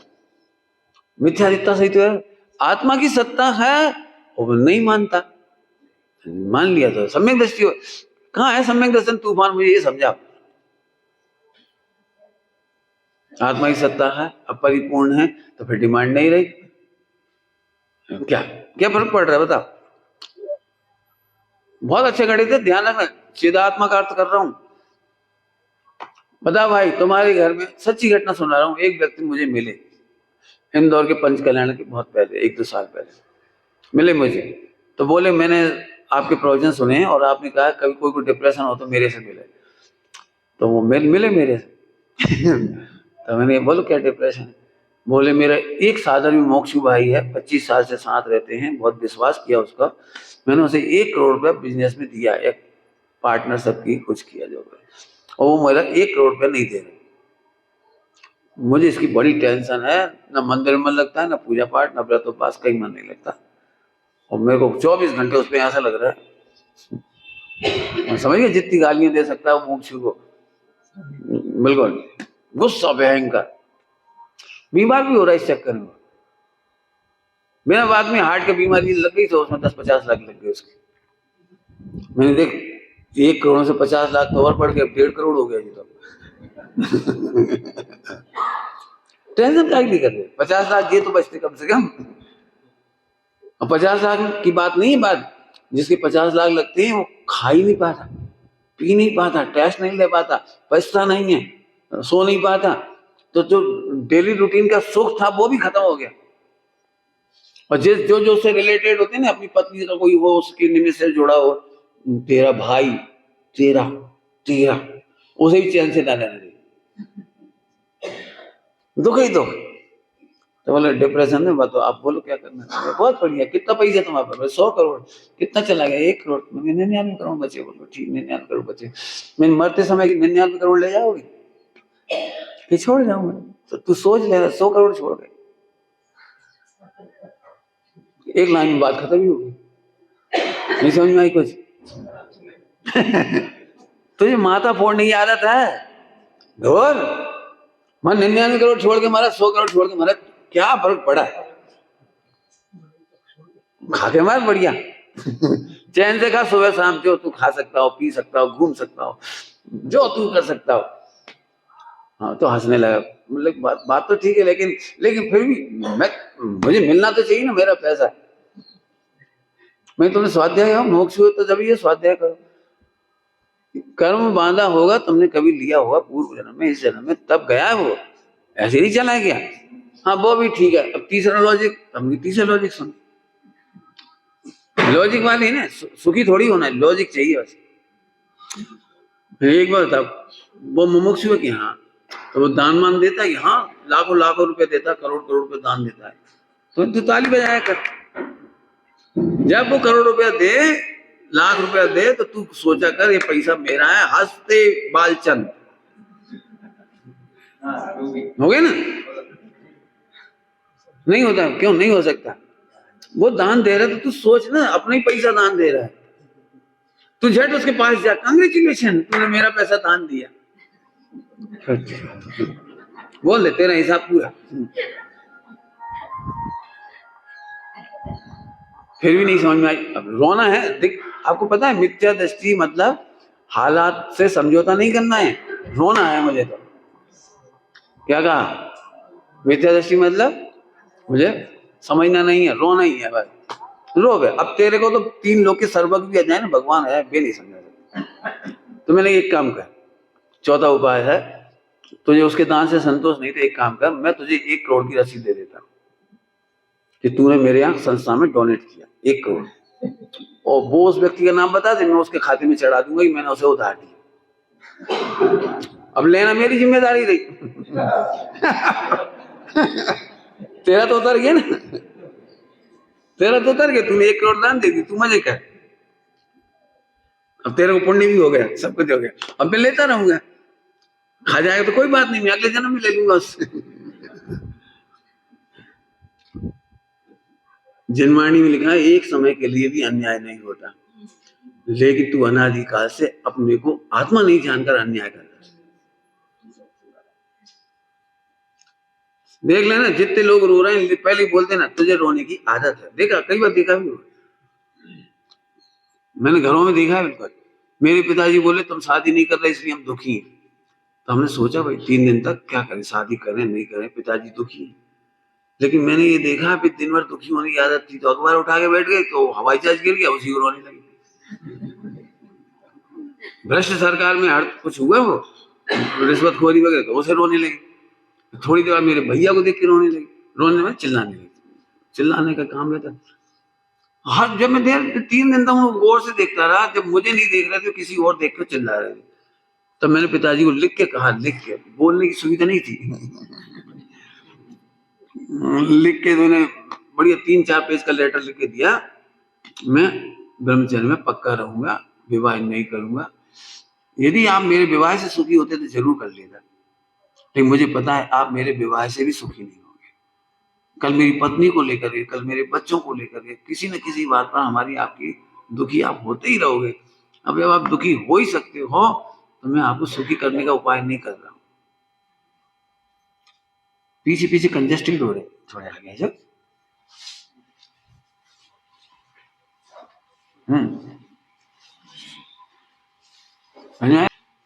मिथ्यात इतना सही तो है, आत्मा की सत्ता है और नहीं मानता, मान लिया तो सम्यक दृष्टि हो। कहाँ है सम्यक दर्शन तूफान? मुझे ये समझा। आत्मा की सत्ता है, अब परिपूर्ण है, तो फिर डिमांड नहीं रही। क्या क्या फर्क पड़ रहा है बताओ? बहुत अच्छे गणित है, ध्यान रखना, चिदात्मा का अर्थ कर रहा हूं। बताओ भाई, तुम्हारे घर में सच्ची घटना सुना रहा हूं, एक व्यक्ति मुझे मिले इंदौर के पंच कल्याण के बहुत पहले, 1-2 साल पहले मिले मुझे, तो बोले मैंने आपके प्रवचन सुने हैं और आपने कहा कभी कोई को डिप्रेशन हो तो मेरे से मिले। तो वो मिले मेरे से तो मैंने बोलो क्या डिप्रेशन है? बोले मेरा एक साधन भी मोक्षु भाई है, 25 साल से साथ रहते हैं, बहुत विश्वास किया उसका, मैंने उसे 1 करोड़ रुपया बिजनेस में दिया, एक पार्टनरशिप की कुछ किया जो, और वो मेरा 1 करोड़ रुपया नहीं दे रहे। मुझे इसकी बड़ी टेंशन है, ना मंदिर में मन लगता है, ना पूजा पाठ, ना व्रत उपवास, कहीं मन नहीं लगता, और मेरे को 24 घंटे उस पर ऐसा लग रहा है, समझ गए, जितनी गालियां दे सकता है मोक्षु को, बिल्कुल गुस्सा भयंकर, बीमार भी हो रहा है इस चक्कर में। मेरा बाद में हार्ट की बीमारी लग गई तो उसमें 10-50 लाख लग गए उसके। मैंने देख 1 करोड़ से 50 लाख तो और बढ़ गया, 1.5 करोड़ हो गया जी तो। टेंशन क्या नहीं कर रहे, 50 लाख ये तो बचते कम से कम, और 50 लाख की बात नहीं है, बात जिसके 50 लाख लगते हैं वो खा ही नहीं पाता, पी नहीं पाता, टेस्ट नहीं ले पाता, पैसा नहीं है, सो नहीं पाता, तो जो डेली रूटीन का सुख था वो भी खत्म हो गया। और जो जो उससे रिलेटेड होते हैं ना, अपनी पत्नी का कोई हो, उसके निमित्त से जुड़ा हो, तेरा भाई, तेरा तेरा, उसे भी चैन से ना रहने दे, दुख ही दुख। तो बोले डिप्रेशन में बात, आप बोलो क्या करना है। बहुत बढ़िया, कितना पैसा तुम्हारे पास? 100 करोड़। कितना चला गया? 1 करोड़। 99 करोड़ बचे। बोलो ठीक, 99 करोड़ बचे। मैं मरते समय 99 करोड़ ले जाओगे कि छोड़ जाऊंगा? तो तू सोच ले, 100 करोड़ छोड़ गए, एक लाइन में बात खत्म ही होगी। नहीं समझ में आई कुछ? तुझे माथा फोड़ने की आदत है ढोर। मैं 99 करोड़ छोड़ के मारा, 100 करोड़ छोड़ के मारा, क्या फर्क पड़ा? खा के मार बढ़िया। चैन से खा, सुबह शाम जो तू खा सकता हो, पी सकता हो, घूम सकता हो, जो तू कर सकता हो। हाँ, तो हंसने लगा। मतलब बात तो ठीक है, लेकिन फिर भी मुझे मिलना तो चाहिए ना मेरा पैसा। मैं तुम्हें स्वाध्याय हो, मोक्ष हो तो जब ये स्वाध्याय करो। कर्म बांधा होगा तुमने, कभी लिया होगा पूर्व जन्म में, इस जन्म में, तब गया है वो, ऐसे नहीं चला गया। हाँ वो भी ठीक है। अब तीसरा लॉजिक, हमने तीसरा लॉजिक सुन, लॉजिक वाली ना, सुखी थोड़ी होना है, लॉजिक चाहिए बस। एक बार था, वो मुमुक्षु है कि हाँ, तो वो दान मान देता है कि हाँ, लाखों लाखों रुपए देता है, करोड़ करोड़ रुपए दान देता है, तो तू ताली बजाया कर। जब वो करोड़ रुपया दे, लाख रुपया दे, तो तू सोचा कर ये पैसा मेरा है, हंसते बालचंद हो गया ना? नहीं होता? क्यों नहीं हो सकता? वो दान दे रहा है तो तू सोच ना, अपना ही पैसा दान दे रहा है, तू झट उसके पास जा, कांग्रेचुलेशन, तूने मेरा पैसा दान दिया, बोल दे तेरा हिसाब पूरा। फिर भी नहीं समझ में आई। अब रोना है, देख आपको पता है मिथ्या दृष्टि मतलब हालात से समझौता नहीं करना है, रोना है मुझे। तो क्या कहा? मिथ्या दृष्टि मतलब मुझे समझना नहीं है, रोना ही है बस। रो गए। अब तेरे को तो 3 लोग के सर्वज्ञ भी आ जाए ना, भगवान है, वे नहीं समझा सकते। तो मैंने एक काम कर, चौथा उपाय है, तुझे उसके दान से संतोष नहीं तो एक काम कर, मैं तुझे 1 करोड़ की रसीद दे देता कि तूने मेरे यहाँ संस्था में डोनेट किया 1 करोड़, और वो उस व्यक्ति का नाम बता दे, मैं उसके खाते में चढ़ा दूंगा कि मैंने उसे उधार दिया। अब लेना मेरी जिम्मेदारी रही। तेरा तो उतर गया ना, तेरा तो उतर गया, तूने 1 करोड़ दान दे दी, तू मजे कर। अब तेरे को पुण्य भी हो गया, सब कुछ हो गया, अब मैं लेता रहूंगा, खा जाएगा तो कोई बात नहीं, मैं अगले जन्म में ले लूंगा उससे। जनवाणी में लिखा है, एक समय के लिए भी अन्याय नहीं होता, लेकिन तू अनादिकाल से अपने को आत्मा नहीं जानकर अन्याय करता। देख लेना, जितने लोग रो रहे हैं पहले ही बोलते ना तुझे रोने की आदत है। देखा, कई बार देखा भी, मैंने घरों में देखा है। बिल्कुल, मेरे पिताजी बोले तुम शादी नहीं कर रहे इसलिए हम दुखी हैं। तो हमने सोचा भाई 3 दिन तक क्या करें, शादी करें नहीं करें, पिताजी दुखी हैं। लेकिन मैंने ये देखा फिर दिन भर दुखी होने की आदत थी, तो अखबार उठा के बैठ गए तो हवाई जहाज गिर गया, उसी को रोने लगे। भ्रष्ट सरकार में हर कुछ हुआ, वो रिश्वतखोरी वगैरह, तो उसे रोने लगे। थोड़ी देर बाद मेरे भैया को देख के रोने लगे, रोने में चिल्लाने लगे, चिल्लाने का काम रहता। हर जब मैं 3 दिन तक वो गौर से देखता रहा, जब मुझे नहीं देख रहे थे किसी और देख कर चिल्ला रहे थे, तब मैंने पिताजी को लिख के कहा, लिख के, बोलने की सुविधा नहीं थी। लिख के उन्होंने बढ़िया 3-4 पेज का लेटर लिख के दिया, मैं ब्रह्मचर्य में पक्का रहूंगा, विवाह नहीं करूंगा। यदि आप मेरे विवाह से सुखी होते तो जरूर कर लेता, लेकिन मुझे पता है आप मेरे विवाह से भी सुखी नहीं होंगे। कल मेरी पत्नी को लेकर के, कल मेरे बच्चों को लेकर के, किसी न किसी बात पर हमारी आपकी दुखी आप होते ही रहोगे। अब जब आप दुखी हो ही सकते हो तो मैं आपको सुखी करने का उपाय नहीं कर रहा हूं। पीछे पीछे कंजेस्टेड हो रहे, थोड़ा आगे जब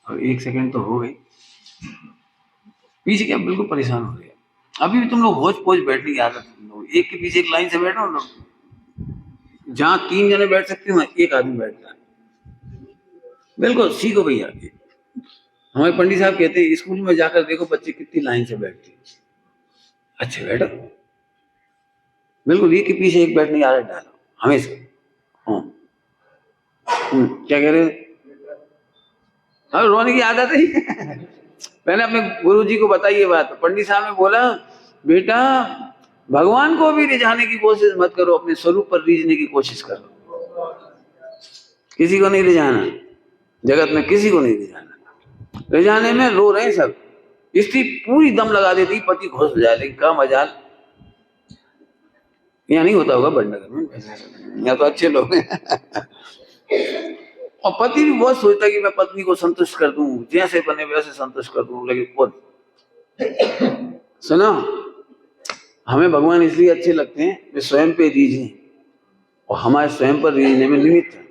अब 1 सेकंड तो हो गई, पीछे क्या बिल्कुल परेशान हो रहे हैं। अभी भी तुम लोग होच पोच बैठने की आदत, तुम लोग एक के पीछे एक लाइन से बैठो लोग, जहां 3 जने बैठ सकते हो एक आदमी बैठता है। बिल्कुल सीखो भैया। हमारे पंडित साहब कहते हैं स्कूल में जाकर देखो बच्चे कितनी लाइन से बैठते, अच्छे बैठो, बिल्कुल एक के पीछे एक बैठने की आदत डालो हमेशा। क्या कह रहे, हाँ रोने की आदत है। मैंने अपने गुरुजी को बताई ये बात, पंडित साहब ने बोला बेटा भगवान को भी रिझाने की कोशिश मत करो, अपने स्वरूप पर रिझने की कोशिश करो। किसी को नहीं रिझाना, जगत में किसी को नहीं रिझाना। रिझाने में रो रहे हैं सब, स्त्री पूरी दम लगा देती पति खुश हो जाए, लेकिन का मजाल यहाँ नहीं होता होगा बड़नगर में, यहाँ तो अच्छे लोग हैं। और पति भी बहुत सोचता है कि मैं पत्नी को संतुष्ट कर दूं, जैसे बने वैसे संतुष्ट कर दूं, लेकिन खुद सुनो, हमें भगवान इसलिए अच्छे लगते हैं वे स्वयं पे रीझे और हमारे स्वयं पर रीझने में निमित्त है।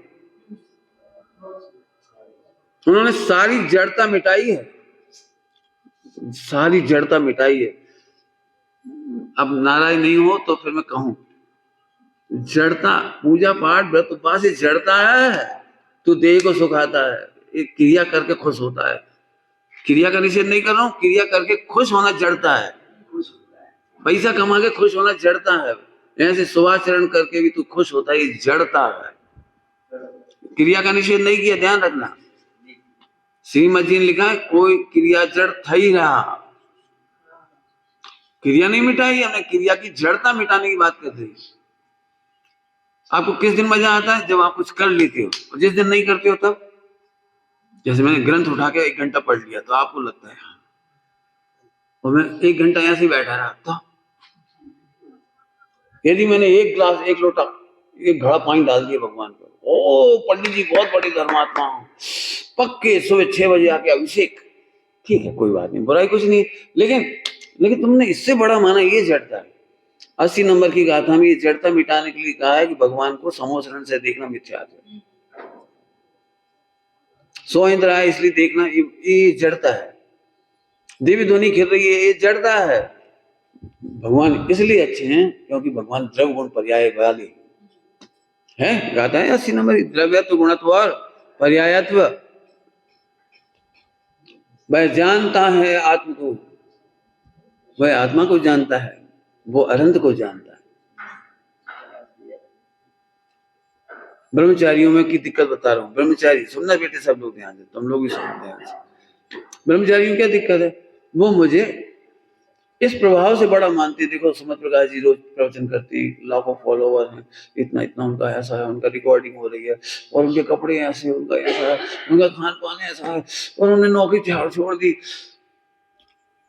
उन्होंने सारी जड़ता मिटाई है, सारी जड़ता मिटाई है। अब नाराज नहीं हो तो फिर मैं कहूं, जड़ता पूजा पाठ व्रत उपवास जड़ता है, तो देह को सुखाता है, एक क्रिया करके खुश होता है। क्रिया का निषेध नहीं कर रहा हूं, क्रिया करके खुश होना जड़ता है। पैसा कमा के खुश होना जड़ता है, ऐसे सुभाचरण करके भी तू खुश होता है, ये जड़ता है। क्रिया का निषेध नहीं किया, ध्यान रखना। श्रीमद जी ने लिखा है कोई क्रिया जड़ था ही रहा, क्रिया नहीं मिटाई हमने, क्रिया की जड़ता मिटाने की बात कर रही। आपको किस दिन मजा आता है, जब आप कुछ कर लेते हो, और जिस दिन नहीं करते हो तब, जैसे मैंने ग्रंथ उठा के 1 घंटा पढ़ लिया तो आपको लगता है, और मैं 1 घंटा ऐसे ही बैठा रहा, तो यदि मैंने 1 गिलास 1 लोटा 1 घड़ा पानी डाल दिया भगवान को, ओ पंडित जी बहुत बड़े धर्मात्मा हो, पक्के सुबह 6 बजे आके अभिषेक, ठीक है कोई बात नहीं, बुराई कुछ नहीं, लेकिन तुमने इससे बड़ा माना, ये जड़ता है। 80 नंबर की गाथा में ये जड़ता मिटाने के लिए कहा है कि भगवान को समोसरण से देखना मिथ्या है, 100 इंद्र आए इसलिए देखना, ये जड़ता है। देवी ध्वनि खेल रही है, ये जड़ता है। भगवान इसलिए अच्छे हैं क्योंकि भगवान द्रव्य गुण पर्याय वाले है, गाता है 80 नंबर, द्रव्यत्व गुणत्व और पर्यायत्व। वह जानता है आत्मा को, वह आत्मा को जानता है, वो अनंत को जानता है। ब्रह्मचारियों में की दिक्कत बता रहा हूं, ब्रह्मचारी सुनना बेटे, सब लोग ध्यान दे, तुम लोग भी सुनते हैं। ब्रह्मचारियों क्या दिक्कत है, वो मुझे इस प्रभाव से बड़ा मानते। देखो सुमत प्रकाश जी रोज प्रवचन करते हैं, लाखों फॉलोवर हैं, इतना इतना उनका ऐसा है, उनका रिकॉर्डिंग हो रही है, और उनके कपड़े ऐसे, उनका ऐसा है, उनका खान पान ऐसा है, और उन्होंने नौकरी छोड़ दी।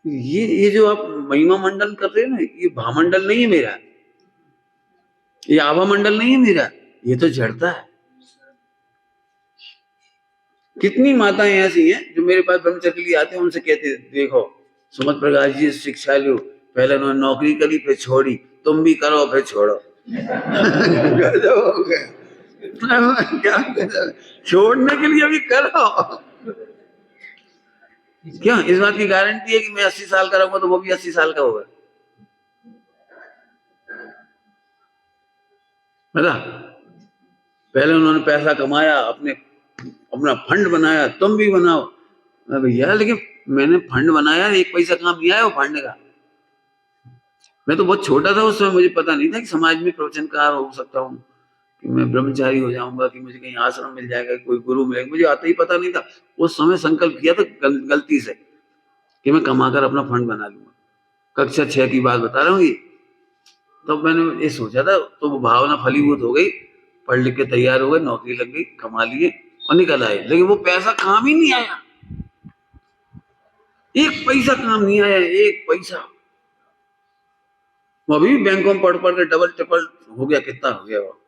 ये जो आप महिमा मंडल कर रहे हो ना, ये भामंडल नहीं है मेरा, ये आभा मंडल नहीं है मेरा, ये तो जड़ता है। कितनी माताएं ऐसी हैं जो मेरे पास ब्रह्मचर्य के लिए आते हैं, उनसे कहते देखो सुमत प्रकाश जी शिक्षा लो, पहले उन्होंने नौकरी करी फिर छोड़ी, तुम भी करो फिर छोड़ो। क्या छोड़ने के लिए भी करो, क्या इस बात की गारंटी है कि मैं 80 साल का रहूंगा तो वो भी 80 साल का होगा? बता, पहले उन्होंने पैसा कमाया, अपना फंड बनाया, तुम भी बनाओ। भैया लेकिन मैंने फंड बनाया, 1 पैसा काम नहीं आया वो फंड का। मैं तो बहुत छोटा था उस समय, मुझे पता नहीं था कि समाज में प्रवचनकार हो सकता हूँ, कि मैं ब्रह्मचारी हो जाऊंगा, कि मुझे कहीं आश्रम मिल जाएगा, कोई गुरु मिलेगा, मुझे आता ही पता नहीं था। उस समय संकल्प किया था गलती से कि मैं कमाकर अपना फंड बना लूंगा। कक्षा 6 की बात बता रहा हूँ ये, तब मैंने ये सोचा था, तो वो भावना फलीभूत हो गई, पढ़ लिख के तैयार हो गए, नौकरी लग गई, कमा लिए और निकल आए। लेकिन वो पैसा काम ही नहीं आया, एक पैसा काम नहीं आया, एक पैसा। वो अभी भी बैंकों में पढ़ पढ़ के डबल ट्रिपल हो गया, कितना हो गया वो।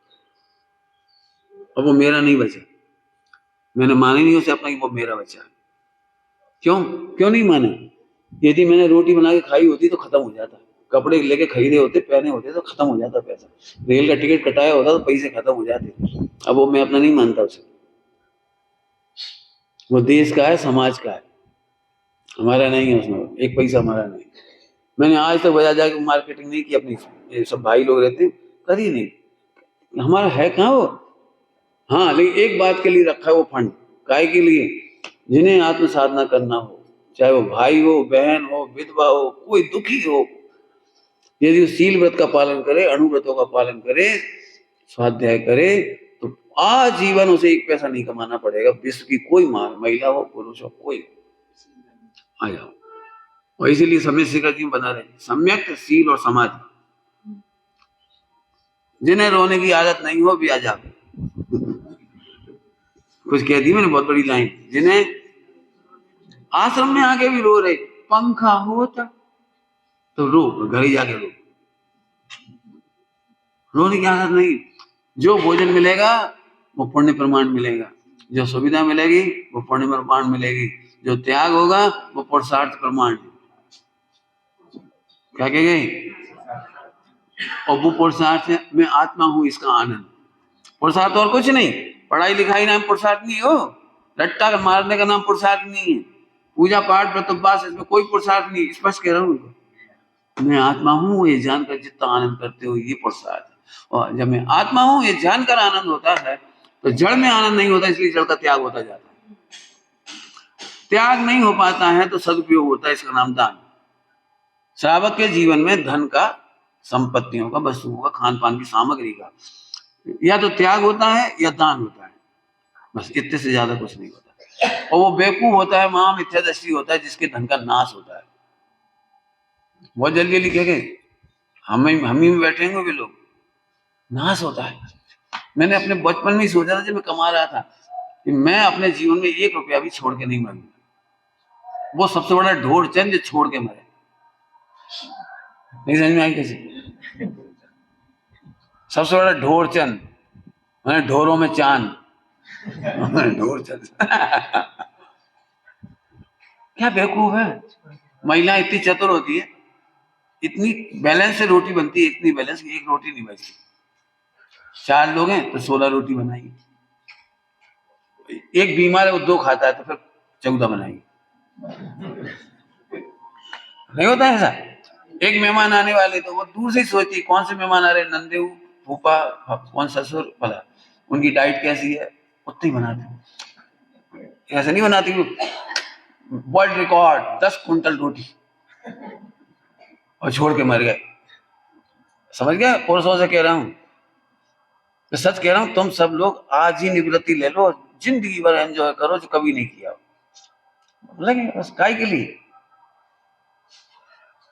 और वो मेरा नहीं बचा, मैंने माने नहीं उसे अपना कि वो मेरा बचा। क्यों क्यों नहीं माने? यदि मैंने रोटी बना के खाई होती तो खत्म हो जाता, कपड़े लेके खरीदे होते, पहने होते तो खत्म हो जाता पैसा, रेल का टिकट कटाया होता तो पैसे खत्म हो जाते। अब वो मैं अपना नहीं मानता उसे। वो देश का है, समाज का है, हमारा नहीं है, उसमें एक पैसा हमारा नहीं। मैंने आज तक बाजार जाके मार्केटिंग नहीं की अपनी, ये सब भाई लोग रहते हैं, कभी नहीं, हमारा है कहाँ वो। हाँ, लेकिन एक बात के लिए रखा है वो फंड, काय के लिए? जिन्हें आत्म साधना करना हो, चाहे वो भाई हो, बहन हो, विधवा हो, कोई दुखी हो, यदि वो शील व्रत का पालन करे, अणुव्रतों का पालन करे, स्वाध्याय करे, तो आजीवन उसे एक पैसा नहीं कमाना पड़ेगा। विश्व की कोई महिला हो, पुरुष हो, कोई आ जाओ। और इसीलिए समय शिखर जी बना रहे, सम्यक शील और समाधि। जिन्हें रोने की आदत नहीं हो भी आ जाओ। कुछ कह दी मैंने, बहुत बड़ी लाइन। जिन्हें आश्रम में आके भी रो रहे, पंखा होता तो रो, घर ही जाके रो, रोने की आदत नहीं। जो भोजन मिलेगा वो पुण्य प्रमाण मिलेगा, जो सुविधा मिलेगी वो पुण्य प्रमाण मिलेगी, जो त्याग होगा वो पुरुषार्थ प्रमाण है। क्या कह गए? और वो पुरुषार्थ है, मैं आत्मा हूं इसका आनंद। पुरुषार्थ और कुछ नहीं, पढ़ाई लिखाई नाम पुरुषार्थ नहीं हो, रट्टा मारने का नाम पुरुषार्थ नहीं है, पूजा पाठ व्रत उपवास इसमें कोई पुरुषार्थ नहीं। स्पष्ट कह रहा हूं, मैं आत्मा हूं ये जानकर जितना आनंद करते हो, ये पुरुषार्थ है। और जब मैं आत्मा हूं ये जानकर आनंद होता है तो जड़ में आनंद नहीं होता, इसलिए जड़ का त्याग होता जाता है। त्याग नहीं हो पाता है तो सदुपयोग होता है, इसका नाम दान। श्रावक के जीवन में धन का, संपत्तियों का, वस्तुओं का, खान पान की सामग्री का या तो त्याग होता है या दान होता है, बस इतने से ज्यादा कुछ नहीं होता। और वो बेवकूफ होता है, महा मिथ्यादृष्टि होता है, जिसके धन का नाश होता है। बहुत जल्दी लिखे गए, हम ही में बैठेंगे वे लोग, नाश होता है। मैंने अपने बचपन में ही सोचा था जब मैं कमा रहा था कि मैं अपने जीवन में 1 रुपया भी छोड़ के नहीं मरूंगा। वो सबसे बड़ा ढोर चंद जो छोड़ के मरे। नहीं समझ में आई कैसे? सबसे बड़ा ढोर चंद, मैंने ढोरों में चांद, ढोर चंद। क्या बेवकूफ है। महिला इतनी चतुर होती है, इतनी बैलेंस से रोटी बनती है, इतनी बैलेंस की एक रोटी नहीं बचती। 4 लोग हैं तो 16 रोटी बनाएगी। एक बीमार है वो 2 खाता है तो फिर 14 बनाएगी। नहीं होता है ऐसा? एक मेहमान आने वाले तो वो दूर से ही सोचती कौन से मेहमान आ रहे, नंदेऊ, फूफा, कौन ससुर, भला उनकी डाइट कैसी है, उतनी बनाती। ऐसा नहीं बनाती। वर्ल्ड रिकॉर्ड 10 कुंटल रोटी और छोड़ के मर गए। समझ गया? पुरुषों से कह रहा हूं, तो सच कह रहा हूं, तुम सब लोग आज ही निवृत्ति ले लो, जिंदगी भर एंजॉय करो जो कभी नहीं किया लगे, बस काय के लिए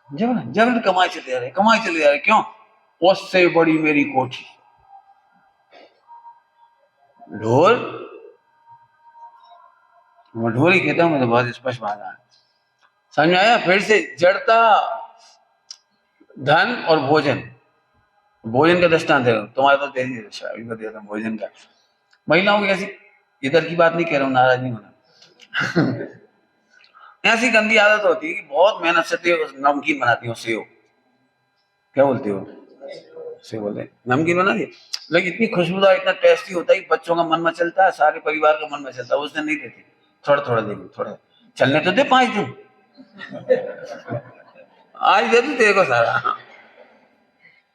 जब कमाई चले जा रहे, कमाई चले जा रहे। क्यों? उससे बड़ी मेरी कोठी। ढोल, मैं ढोल ही कहता हूं, मैं तो बहुत स्पष्ट बात है। समझ में आया? फिर से जड़ता, धन और भोजन। भोजन का दृष्टांत है तुम्हारे पास दे दिया भोजन का। महिलाओं की ऐसी, इधर की बात नहीं कह रहा हूं, नाराज नहीं होना। ऐसी गंदी आदत होती है कि बहुत मेहनत से नमकीन बनाती हो, सेव, क्या बोलते हो, सेव बोलते हैं, नमकीन बना दिए, लेकिन इतनी खुशबूदार, इतना टेस्टी होता है कि बच्चों का मन मचलता है, सारे परिवार का मन मचलता है। उस दिन नहीं देती, थोड़ा थोड़ा देंगे, थोड़ा चलने तो दे 5 दिन, आज दे दो तेरे को सारा।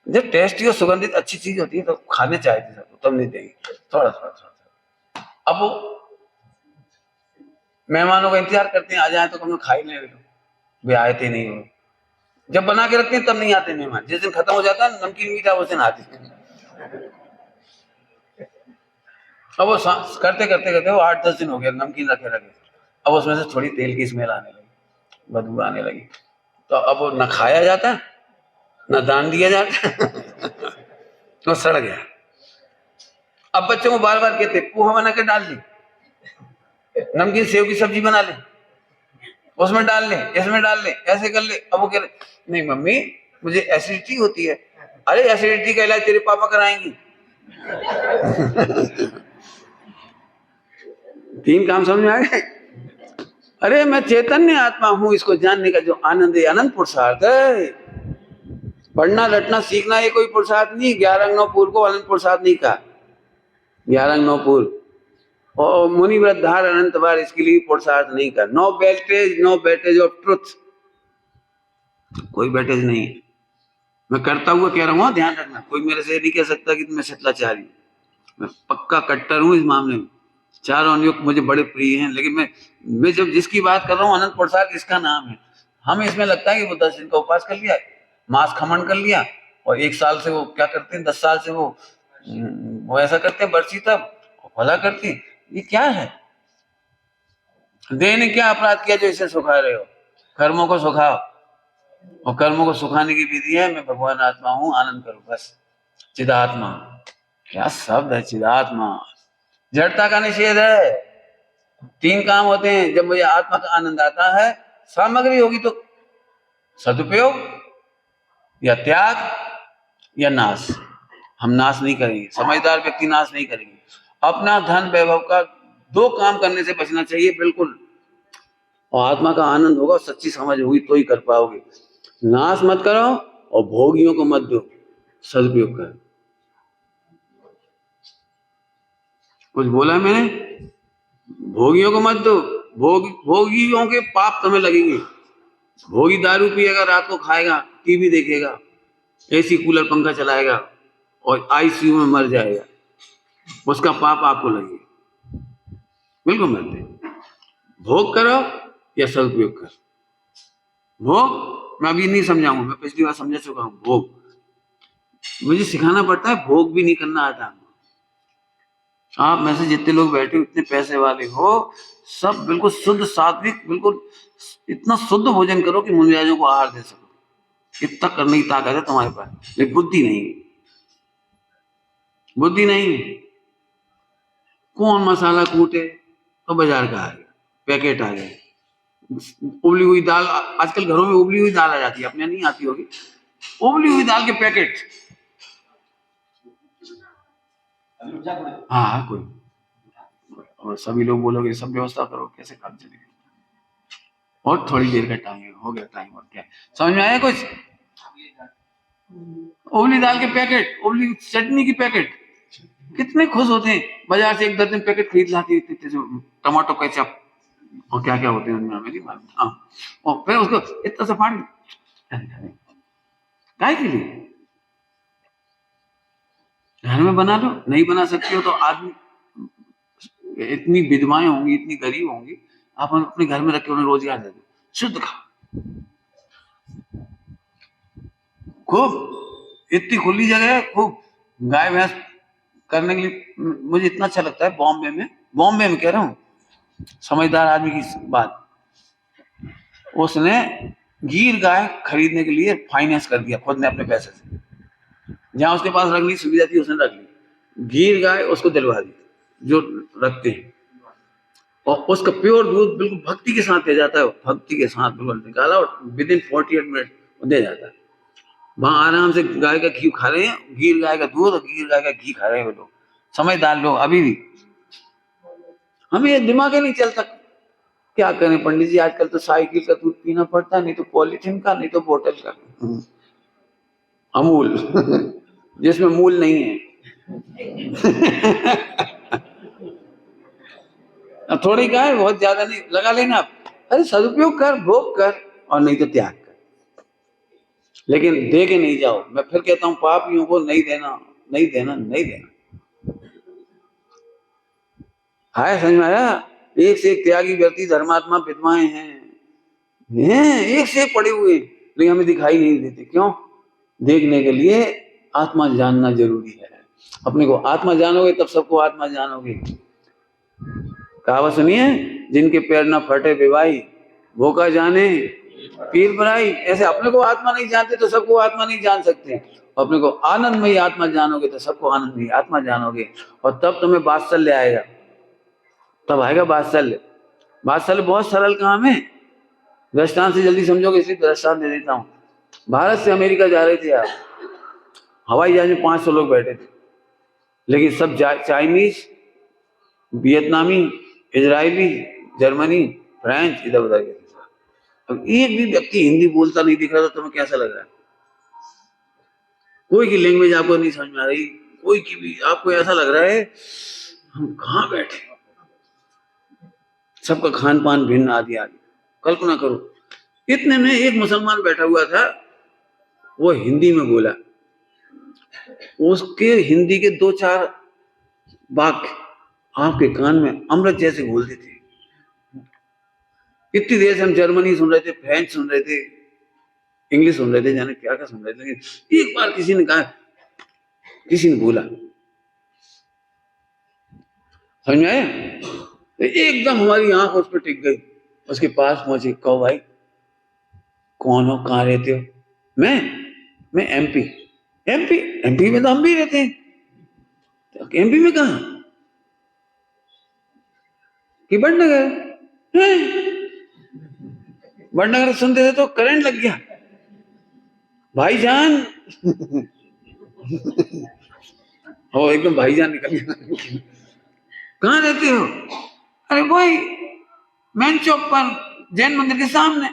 जब टेस्टी और सुगंधित अच्छी चीज होती है तो खाने चाहते सब, तब नहीं देंगे, थोड़ा थोड़ा थोड़ा। अब वो मेहमानों का इंतजार करते हैं, आ जाए तो हम लोग खा ही नहीं, वे आए थे नहीं हो। जब बना के रखते हैं तब नहीं आते मेहमान, जिस दिन खत्म हो जाता है नमकीन मीठा उस दिन आते हैं। अब वो करते करते करते वो 8-10 दिन हो गया नमकीन रखे रखे, अब उसमें से थोड़ी तेल की स्मेल आने लगी, बदबू आने लगी, तो अब वो न खाया जाता है ना दान दिया जाता तो सड़ गया। अब बच्चों को बार बार कहते पोहा बना के डाल ले, नमकीन सेव की सब्जी बना ले, उसमें डाल ले, इसमें डाल ले, ऐसे कर ले। अब वो कह रहे नहीं मम्मी मुझे एसिडिटी होती है। अरे एसिडिटी का इलाज तेरे पापा कराएंगी। तीन काम समझ में आ गए। अरे मैं चैतन्य आत्मा हूं, इसको जानने का जो आनंद है अनंत पुरुषार्थ है। पढ़ना रटना सीखना ये कोई पुरुषार्थ नहीं। 11 को अनंत पुरुषार्थ नहीं कहा। 11 और मुनि व्रत धार अनंत बार, इसके लिए पुरुषार्थ नहीं कहा। नो बैटेज ऑफ ट्रुथ, कोई बैटेज नहीं है। मैं करता हुआ कह रहा हूँ, ध्यान रखना, कोई मेरे से नहीं कह सकता कि मैं सतलाचारी हूं। मैं पक्का कट्टर हूं इस मामले में। चारों अनुयोग मुझे बड़े प्रिय हैं, लेकिन मैं जब जिसकी बात कर रहा हूँ अनंत पुरुषार्थ इसका नाम है। हमें इसमें लगता है कि वो 10 दिन का उपवास कर लिया, मांस खमन कर लिया, और 1 साल से वो क्या करते हैं, 10 साल से वो ऐसा करते हैं, बरसी तब भला करती। ये क्या है? देह ने क्या अपराध किया जो इसे सुखा रहे हो? कर्मों को सुखाओ, और कर्मों को सुखाने की विधि है मैं भगवान आत्मा हूं, आनंद करो बस। चिदात्मा, क्या शब्द है चिदात्मा। जड़ता का निषेध है। 3 काम होते हैं जब मुझे आत्मा का आनंद आता है। सामग्री होगी तो सदुपयोग या त्याग या नाश। हम नाश नहीं करेंगे, समझदार व्यक्ति नाश नहीं करेंगे। अपना धन वैभव का 2 काम करने से बचना चाहिए बिल्कुल, और आत्मा का आनंद होगा, सच्ची समझ होगी तो ही कर पाओगे। नाश मत करो और भोगियों को मत दो, सदुपयोग करो। कुछ बोला मैंने? भोगियों को मत दो। भोगियों के पाप तुम्हें लगेंगे। भोगी दारू पिएगा, रात को खाएगा, टीवी देखेगा, एसी कूलर पंखा चलाएगा और आईसीयू में मर जाएगा, उसका पाप आपको लगेगा। बिल्कुल मत दे। भोग करो या सदुपयोग करो। भोग मैं अभी नहीं समझाऊंगा, मैं पिछली बार समझा चुका हूं। भोग मुझे सिखाना पड़ता है, भोग भी नहीं करना आता। आप में से जितने लोग बैठे हो, इतने पैसे वाले हो, सब बिल्कुल शुद्ध सात्विक, बिल्कुल इतना शुद्ध भोजन करो कि मुनिराजों को आहार दे सको। इतना करने की ताकत है तुम्हारे पास, लेकिन बुद्धि नहीं। बुद्धि नहीं। कौन मसाला कूटे तो बाजार का आ गया, पैकेट आ गए। उबली हुई दाल, आजकल घरों में उबली हुई दाल आ जाती है, अपने नहीं आती होगी। उबली हुई दाल के पैकेट। हाँ कोई, और सभी लोग बोलोगे सब व्यवस्था करो, कैसे काम चलेगा? और थोड़ी देर का टाइम हो गया, टाइम और क्या समझ में आया कुछ? उबली दाल के पैकेट, उबली चटनी की पैकेट, कितने खुश होते हैं। बाजार से 1 दर्जन पैकेट खरीद लाते हैं, टमाटो केचप और क्या क्या होते हैं उनमें, हमें नहीं मालूम। हाँ, और फिर उसको इतना सा पानी काय के लिए? घर में बना लो। नहीं बना सकती हो तो आदमी, इतनी विधवाएं होंगी, इतनी गरीब होंगी, आप अपने घर में रख के उन्हें रोजगार दे दो, शुद्ध खाओ। खूब इतनी खुली जगह है, खूब गाय भैंस करने के लिए। मुझे इतना अच्छा लगता है बॉम्बे में कह रहा हूँ, समझदार आदमी की बात, उसने गीर गाय खरीदने के लिए फाइनेंस कर दिया खुद ने अपने पैसे से। जहां उसके पास रखने की सुविधा थी उसने रख ली। गीर गाय उसको दिलवा दी जो रखते हैं, और उसका प्योर दूध बिल्कुल भक्ति के साथ दे जाता है। भक्ति के साथ बिल्कुल निकाला और विदिन 48 मिनट दे जाता है। वहां आराम से गाय का घी खा रहे हैं, गीर गाय का दूध और गीर गाय का घी खा रहे हैं लोग, समझदार लोग। अभी भी हमें ये दिमाग ही नहीं चलता, क्या करें पंडित जी, आजकल तो साइकिल का दूध पीना पड़ता, नहीं तो पॉलिथीन का, नहीं तो बोतल का, अमूल जिसमें मूल नहीं है। थोड़ी का है, बहुत ज्यादा नहीं, लगा लेना। अरे सदुपयोग कर, भोग कर, और नहीं तो त्याग कर, लेकिन दे के नहीं जाओ। मैं फिर कहता हूं पापियों को नहीं देना, नहीं देना, नहीं देना। हाय समझ में आया? एक से एक त्यागी व्यक्ति, धर्मात्मा, विधवाएं हैं, एक से एक पड़े हुए, लेकिन हमें दिखाई नहीं देते। क्यों? देखने के लिए आत्मा जानना जरूरी है। अपने को आत्मा जानोगे तब सबको आत्मा जानोगे। कहावत सुनिए, जिनके पैर न फटे बेवाई, वो का जाने पीर बनाई। ऐसे अपने को आत्मा नहीं जानते तो सबको आत्मा नहीं जान सकते। अपने को आनंदमयी आत्मा जानोगे तो सबको आनंदमयी आत्मा जानोगे, और तब तुम्हें वात्सल्य आएगा, तब आएगा वात्सल्य। वात्सल्य बहुत सरल काम है, दृष्टांत से जल्दी समझोगे इसलिए दृष्टांत दे देता हूँ। भारत से अमेरिका जा रहे थे आप, हवाई जहाज में 500 लोग बैठे थे, लेकिन सब चाइनीज, वियतनामी, इजरायली, जर्मनी, फ्रेंच, इधर उधर के। अब एक भी व्यक्ति हिंदी बोलता नहीं दिख रहा था, तुम्हें कैसा लग रहा है? कोई की लैंग्वेज आपको नहीं समझ में आ रही, कोई की भी, आपको ऐसा लग रहा है हम कहाँ बैठे। सबका खान पान भिन्न आदि आदि। कल्पना करो, इतने में एक मुसलमान बैठा हुआ था, वो हिंदी में बोला, उसके हिंदी के 2-4 वाक्य आपके कान में अमृत जैसे घोलते थे। इतनी देर से हम जर्मनी सुन रहे थे, फ्रेंच सुन रहे थे, इंग्लिश सुन रहे थे, जाने क्या क्या सुन रहे थे, लेकिन एक बार किसी ने कहा, किसी ने बोला, समझ में आया? तो एकदम हमारी आंख उस पर टिक गई। उसके पास पहुंचे, कहो भाई कौन हो, कहाँ रहते हो? मैं एमपी। एमपी में तो हम भी रहते हैं। तो एमपी में कहाँ? कि बड़नगर। बड़नगर सुनते थे तो करंट लग गया, भाईजान। हो एकदम भाईजान निकल गया। कहाँ रहते हो? अरे भाई मैन चौक पर, जैन मंदिर के सामने।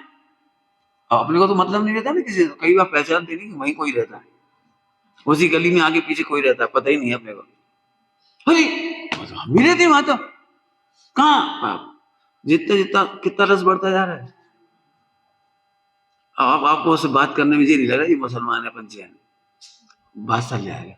अपने को तो मतलब नहीं रहता ना किसी से, कई बार पहचानते नहीं कि वहीं कोई रहता है, उसी गली में आगे पीछे कोई रहता है, पता ही नहीं है अपने को। अरे हम भी रहते वहां तो। कहाँ? जितना जितना कितना रस बढ़ता जा रहा है। अब आपको उससे बात करने में ये नहीं लग रहा ये मुसलमान है, पंचैन, बात चल जाएगा।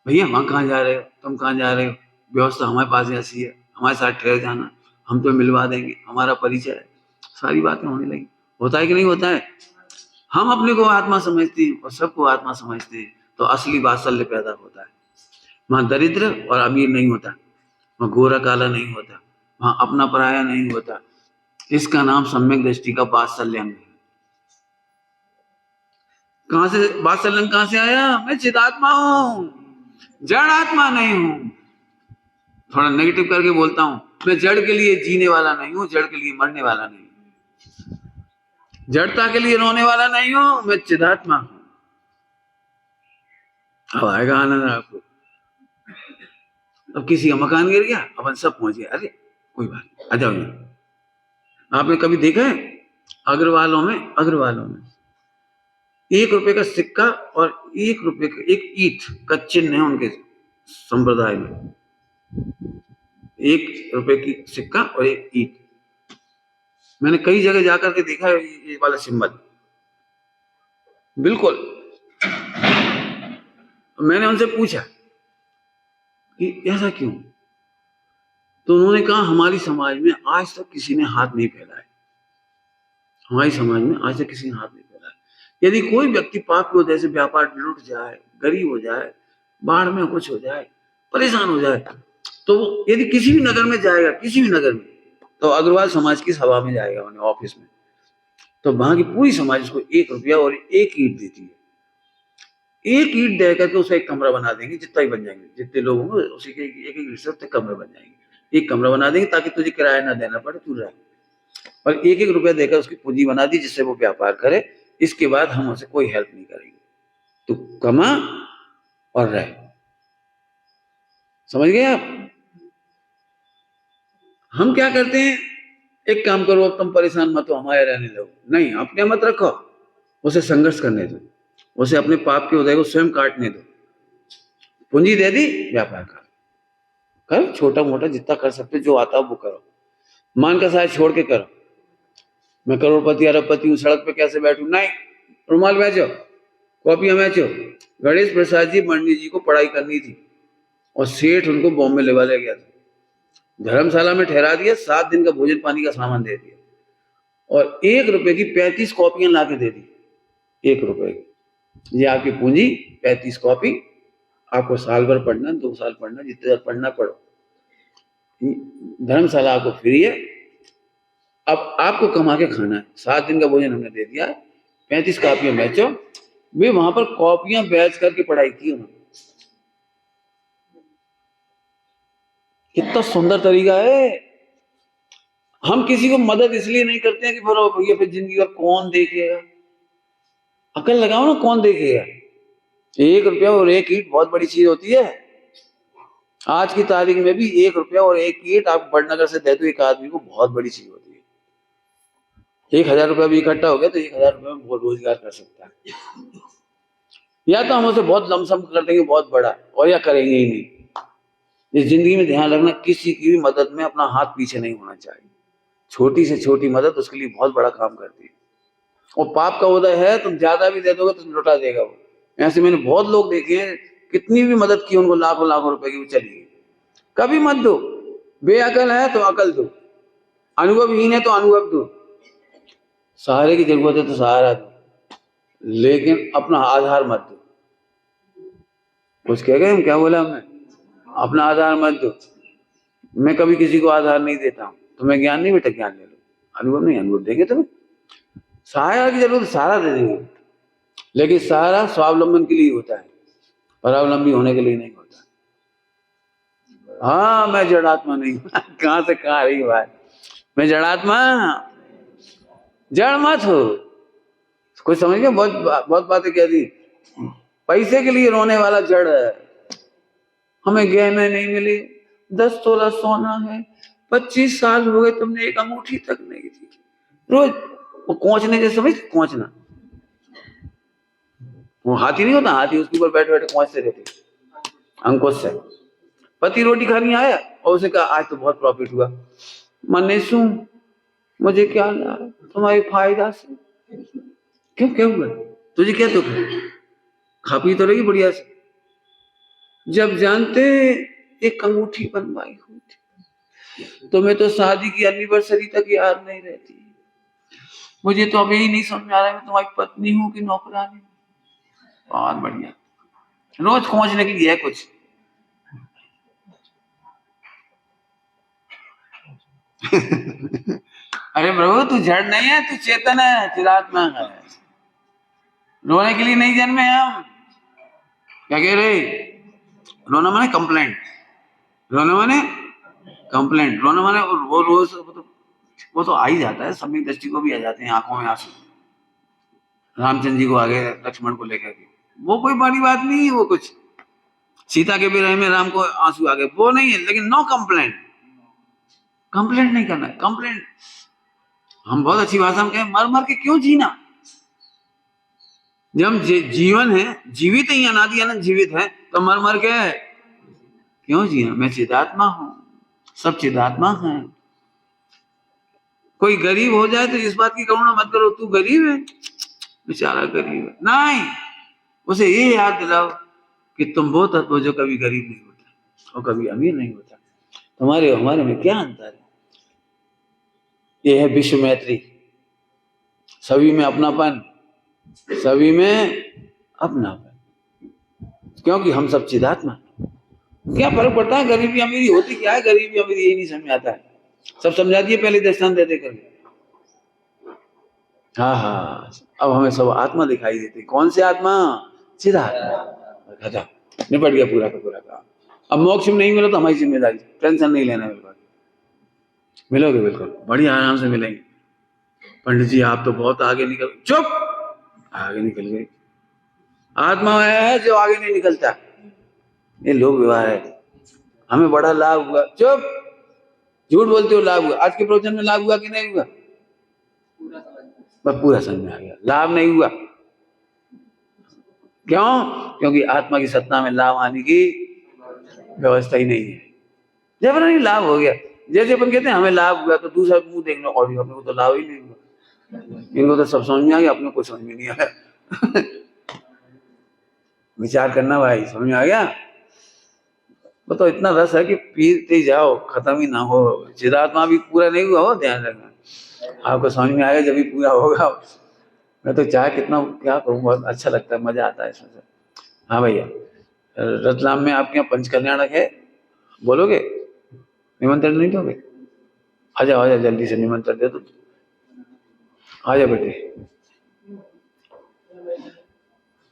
भैया वहां कहाँ जा रहे हो, तुम कहाँ जा रहे हो, व्यवस्था हमारे पास ऐसी है, हमारे साथ ठहर जाना, हम तो मिलवा देंगे, हमारा परिचय है। सारी बातें होने लगी। होता है कि नहीं होता है? हम अपने को आत्मा समझते हैं और सबको आत्मा समझते हैं, तो असली वात्सल्य पैदा होता है। वहां दरिद्र और अमीर नहीं होता, वहां गोरा काला नहीं होता, वहां अपना पराया नहीं होता। इसका नाम सम्यक दृष्टि का वात्सल्यंग है। कहां से वात्सल्यंग कहां से आया? मैं चिदात्मा हूं, जड़ आत्मा नहीं हूं। थोड़ा नेगेटिव करके बोलता हूं, मैं जड़ के लिए जीने वाला नहीं हूं, जड़ के लिए मरने वाला नहीं हूं, जड़ता के लिए रोने वाला नहीं हूं, मैं चिदात्मा हूं। अब आएगा आनंद आपको। अब किसी का मकान गिर गया, अपन सब पहुंच गए, अरे कोई बात नहीं, आ जाओ। आपने कभी देखा है अग्रवालों में 1 रुपए का सिक्का और 1 रुपए का एक ईंट का चिन्ह है उनके संप्रदाय में। 1 रुपए की सिक्का और एक ईंट। मैंने कई जगह जाकर के देखा है ये वाला सिंबल, बिल्कुल। मैंने उनसे पूछा कि ऐसा क्यों, तो उन्होंने कहा हमारी समाज में आज तक किसी ने हाथ नहीं फैलाया, हमारी समाज में आज तक किसी ने हाथ नहीं फैलाया। यदि कोई व्यक्ति पाप की वजह से व्यापार लुट जाए, गरीब हो जाए, बाढ़ में कुछ हो जाए, परेशान हो जाए, तो वो यदि किसी भी नगर में जाएगा, किसी भी नगर में, तो अग्रवाल समाज की सभा में जाएगा, उन्हें ऑफिस में, तो वहां की पूरी समाज उसको 1 रुपया और 1 ईंट देती है। 1 ईंट दे करके उसे एक कमरा बना देंगे, जितना ही बन जाएंगे, जितने लोग होंगे उसी के 1-1 ईंट से उतने कमरे बन जाएंगे। एक कमरा बना देंगे ताकि तुझे किराया ना देना पड़े, तू रहे, और 1-1 रुपया देकर उसकी पूंजी बना दी जिससे वो व्यापार करे। इसके बाद हम उसे कोई हेल्प नहीं करेंगे, तू कमा और रहे। समझ गए आप? हम क्या करते हैं, एक काम करो, अब तुम परेशान मत हो, हमारे रहने दो, नहीं अपने मत रखो, उसे संघर्ष करने दो, उसे अपने पाप के उदय को स्वयं काटने दो। पूंजी दे दी, व्यापार कर, छोटा मोटा जितना कर सकते, जो आता है वो करो, मान का साथ छोड़ के करो। मैं करोड़पति अरबपति हूँ, सड़क पे कैसे बैठू, नहीं, रुमाल बेचो, कॉपियां बेचो। गणेश प्रसाद जी मंडी जी को पढ़ाई करनी थी और सेठ उनको बॉम्बे लेवा ले गया था, धर्मशाला में ठहरा दिया, 7 दिन का भोजन पानी का सामान दे दिया और 1 रुपए की 35 कॉपियां ला के दे दी। 1 रुपए की, ये आपकी पूंजी, 35 कॉपी, आपको साल भर पढ़ना, 2 साल पढ़ना, जितने बार पढ़ना पढ़ो, धर्मशाला आपको फ्री है। अब आपको कमा के खाना है, 7 दिन का भोजन हमने दे दिया, 35 कॉपियां बेचो। वे वहां पर कॉपियां बेच करके पढ़ाई की उन्होंने। कितना सुंदर तरीका है। हम किसी को मदद इसलिए नहीं करते हैं कि भैया फिर जिंदगी का कौन देखेगा। अकल लगाओ ना, कौन देखेगा। 1 रुपया और 1 ईंट बहुत बड़ी चीज होती है। आज की तारीख में भी 1 रुपया और 1 ईंट आप बड़नगर से दे दो एक आदमी को, बहुत बड़ी चीज होती है। 1000 रुपया भी इकट्ठा हो गया तो 1000 रुपया में बहुत रोजगार कर सकता है। या तो हम उसे बहुत लमसम कर देंगे बहुत बड़ा, और या करेंगे ही नहीं। इस जिंदगी में ध्यान रखना, किसी की भी मदद में अपना हाथ पीछे नहीं होना चाहिए। छोटी से छोटी मदद उसके लिए बहुत बड़ा काम करती है। और पाप का उदय है, तुम ज्यादा भी दे दोगे तो लौटा देगा वो। ऐसे मैंने बहुत लोग देखे हैं, कितनी भी मदद की उनको, लाखों लाखों रुपए की, वो चली गई। कभी मत दो। बेअकल है तो अकल दो, अनुभवहीन है तो अनुभव दो, सहारे की जरूरत है तो सहारा दो, लेकिन अपना आधार मत दो। कुछ कह गए हम, क्या बोला हमने? अपना आधार मत दो। मैं कभी किसी को आधार नहीं देता हूं। तुम्हें ज्ञान नहीं, बेटा ज्ञान ले लो। अनुभव नहीं, अनुभव देंगे तुम्हें। सहारा की जरूरत, सहारा दे देंगे, लेकिन सहारा स्वावलंबन के लिए होता है, परावलंबी होने के लिए नहीं होता। हाँ, मैं जड़ात्मा नहीं हूं। कहां से कहां रही बात। मैं जड़ात्मा, जड़ मत हो। कुछ समझ गए? बहुत बहुत बातें कह दी। पैसे के लिए रोने वाला जड़ है। हमें गहने नहीं मिले, 10 तोला सोना है, 25 साल हो गए, तुमने एक अंगूठी तक नहीं दी। रोज वो कोंचने जैसे, समझ, कोंचना। वो हाथी नहीं होता, हाथी उसके ऊपर बैठे बैठे कोंचते रहते अंकुश से। पति रोटी खानी आया और उसे कहा आज तो बहुत प्रॉफिट हुआ। मन सू, मुझे क्या ला, तुम्हारी फायदा से। क्यों, क्या हुआ? तुझे क्या दुख है? खा पी तो रही बढ़िया से। जब जानते एक अंगूठी बनवाई हुई थी, तुम्हें तो शादी की एनिवर्सरी तक याद नहीं रहती। मुझे तो अभी ही नहीं समझ में आ रहा है मैं तुम्हारी पत्नी हूं कि नौकरानी। बहुत बढ़िया, रोज खोजने के लिए है कुछ। अरे प्रभु, तू जड़ नहीं है, तू चेतन है, चिदात्मा है। रोने के लिए नहीं जन्मे हम। क्या कह रहे? रोना माने कंप्लेंट, रोना माने कंप्लेंट, रोना माने वो रोज वो तो आ ही जाता है, सम्यक दृष्टि को भी आ जाते हैं, आंखों में आंसू। रामचंद्र जी को आ गए लक्ष्मण को लेकर के, वो कोई बड़ी बात नहीं है। वो कुछ सीता के विरह में राम को आंसू आ गए, वो नहीं है। लेकिन नो कंप्लेंट, कंप्लेंट नहीं करना है। कंप्लेंट हम बहुत अच्छी भाषा में कहें, मर मर के क्यों जीना। जब हम जीवन है, जीवित ही अनादि अनंत जीवित है, तो मर मर के क्यों जीना। मैं चिदात्मा हूं, सब चिदात्मा है। कोई गरीब हो जाए तो इस बात की करुणा मत करो, तू गरीब है, बेचारा गरीब है। नहीं, उसे ये याद दिलाओ कि तुम वो तत्व जो कभी गरीब नहीं होता और कभी अमीर नहीं होता। तुम्हारे और हमारे में क्या अंतर है? ये है विश्व मैत्री। सभी में अपनापन, सभी में अपनापन, क्योंकि हम सब चिदात्मा। क्या फर्क पड़ता है गरीबी अमीरी होती क्या है? गरीबी अमीरी यही नहीं समझ आता है। सब समझा दिए पहले दृष्टांत दे देकर। हाँ हाँ, अब हमें सब आत्मा दिखाई देती। कौन से आत्मा? चिदात्मा। खत्म, निपट गया पूरा का पूरा काम। अब मोक्ष में नहीं मिला तो हमारी जिम्मेदारी, टेंशन नहीं लेना। बिल्कुल मिलोगे, बिल्कुल बढ़िया आराम से मिलेंगे। पंडित जी आप तो बहुत आगे निकल, चुप, आगे निकल गए। आत्मा है जो आगे नहीं निकलता, ये लोग व्यवहार है। हमें बड़ा लाभ हुआ, चुप, झूठ बोलते हो। लाभ हुआ, आज के प्रवचन में लाभ हुआ कि नहीं हुआ? बस पूरा समझ में आ गया, लाभ नहीं हुआ। क्यों? क्योंकि आत्मा की सत्ता में लाभ आने की व्यवस्था ही नहीं है। जब नहीं लाभ हो गया, जैसे अपन कहते हैं हमें लाभ हुआ, तो दूसरा मुंह देख लो, और अपने को तो लाभ ही नहीं हुआ। इनको तो सब समझ में आ गया, अपने को समझ में नहीं आया। विचार करना भाई, समझ में आ गया? वो तो इतना रस है कि पीते जाओ, खत्म ही ना हो। चिदात्मा भी पूरा नहीं हुआ हो, ध्यान रखना। आपको समझ में आएगा जब भी पूरा होगा। मैं तो चाहे कितना क्या करूँ, बहुत अच्छा लगता है, मजा आता है इसमें से। हाँ भैया, रतलाम में आपके यहाँ पंचकल्याणक है, बोलोगे? निमंत्रण नहीं दोगे? आ जाओ जल्दी से, निमंत्रण दे दो। आ जा बेटे।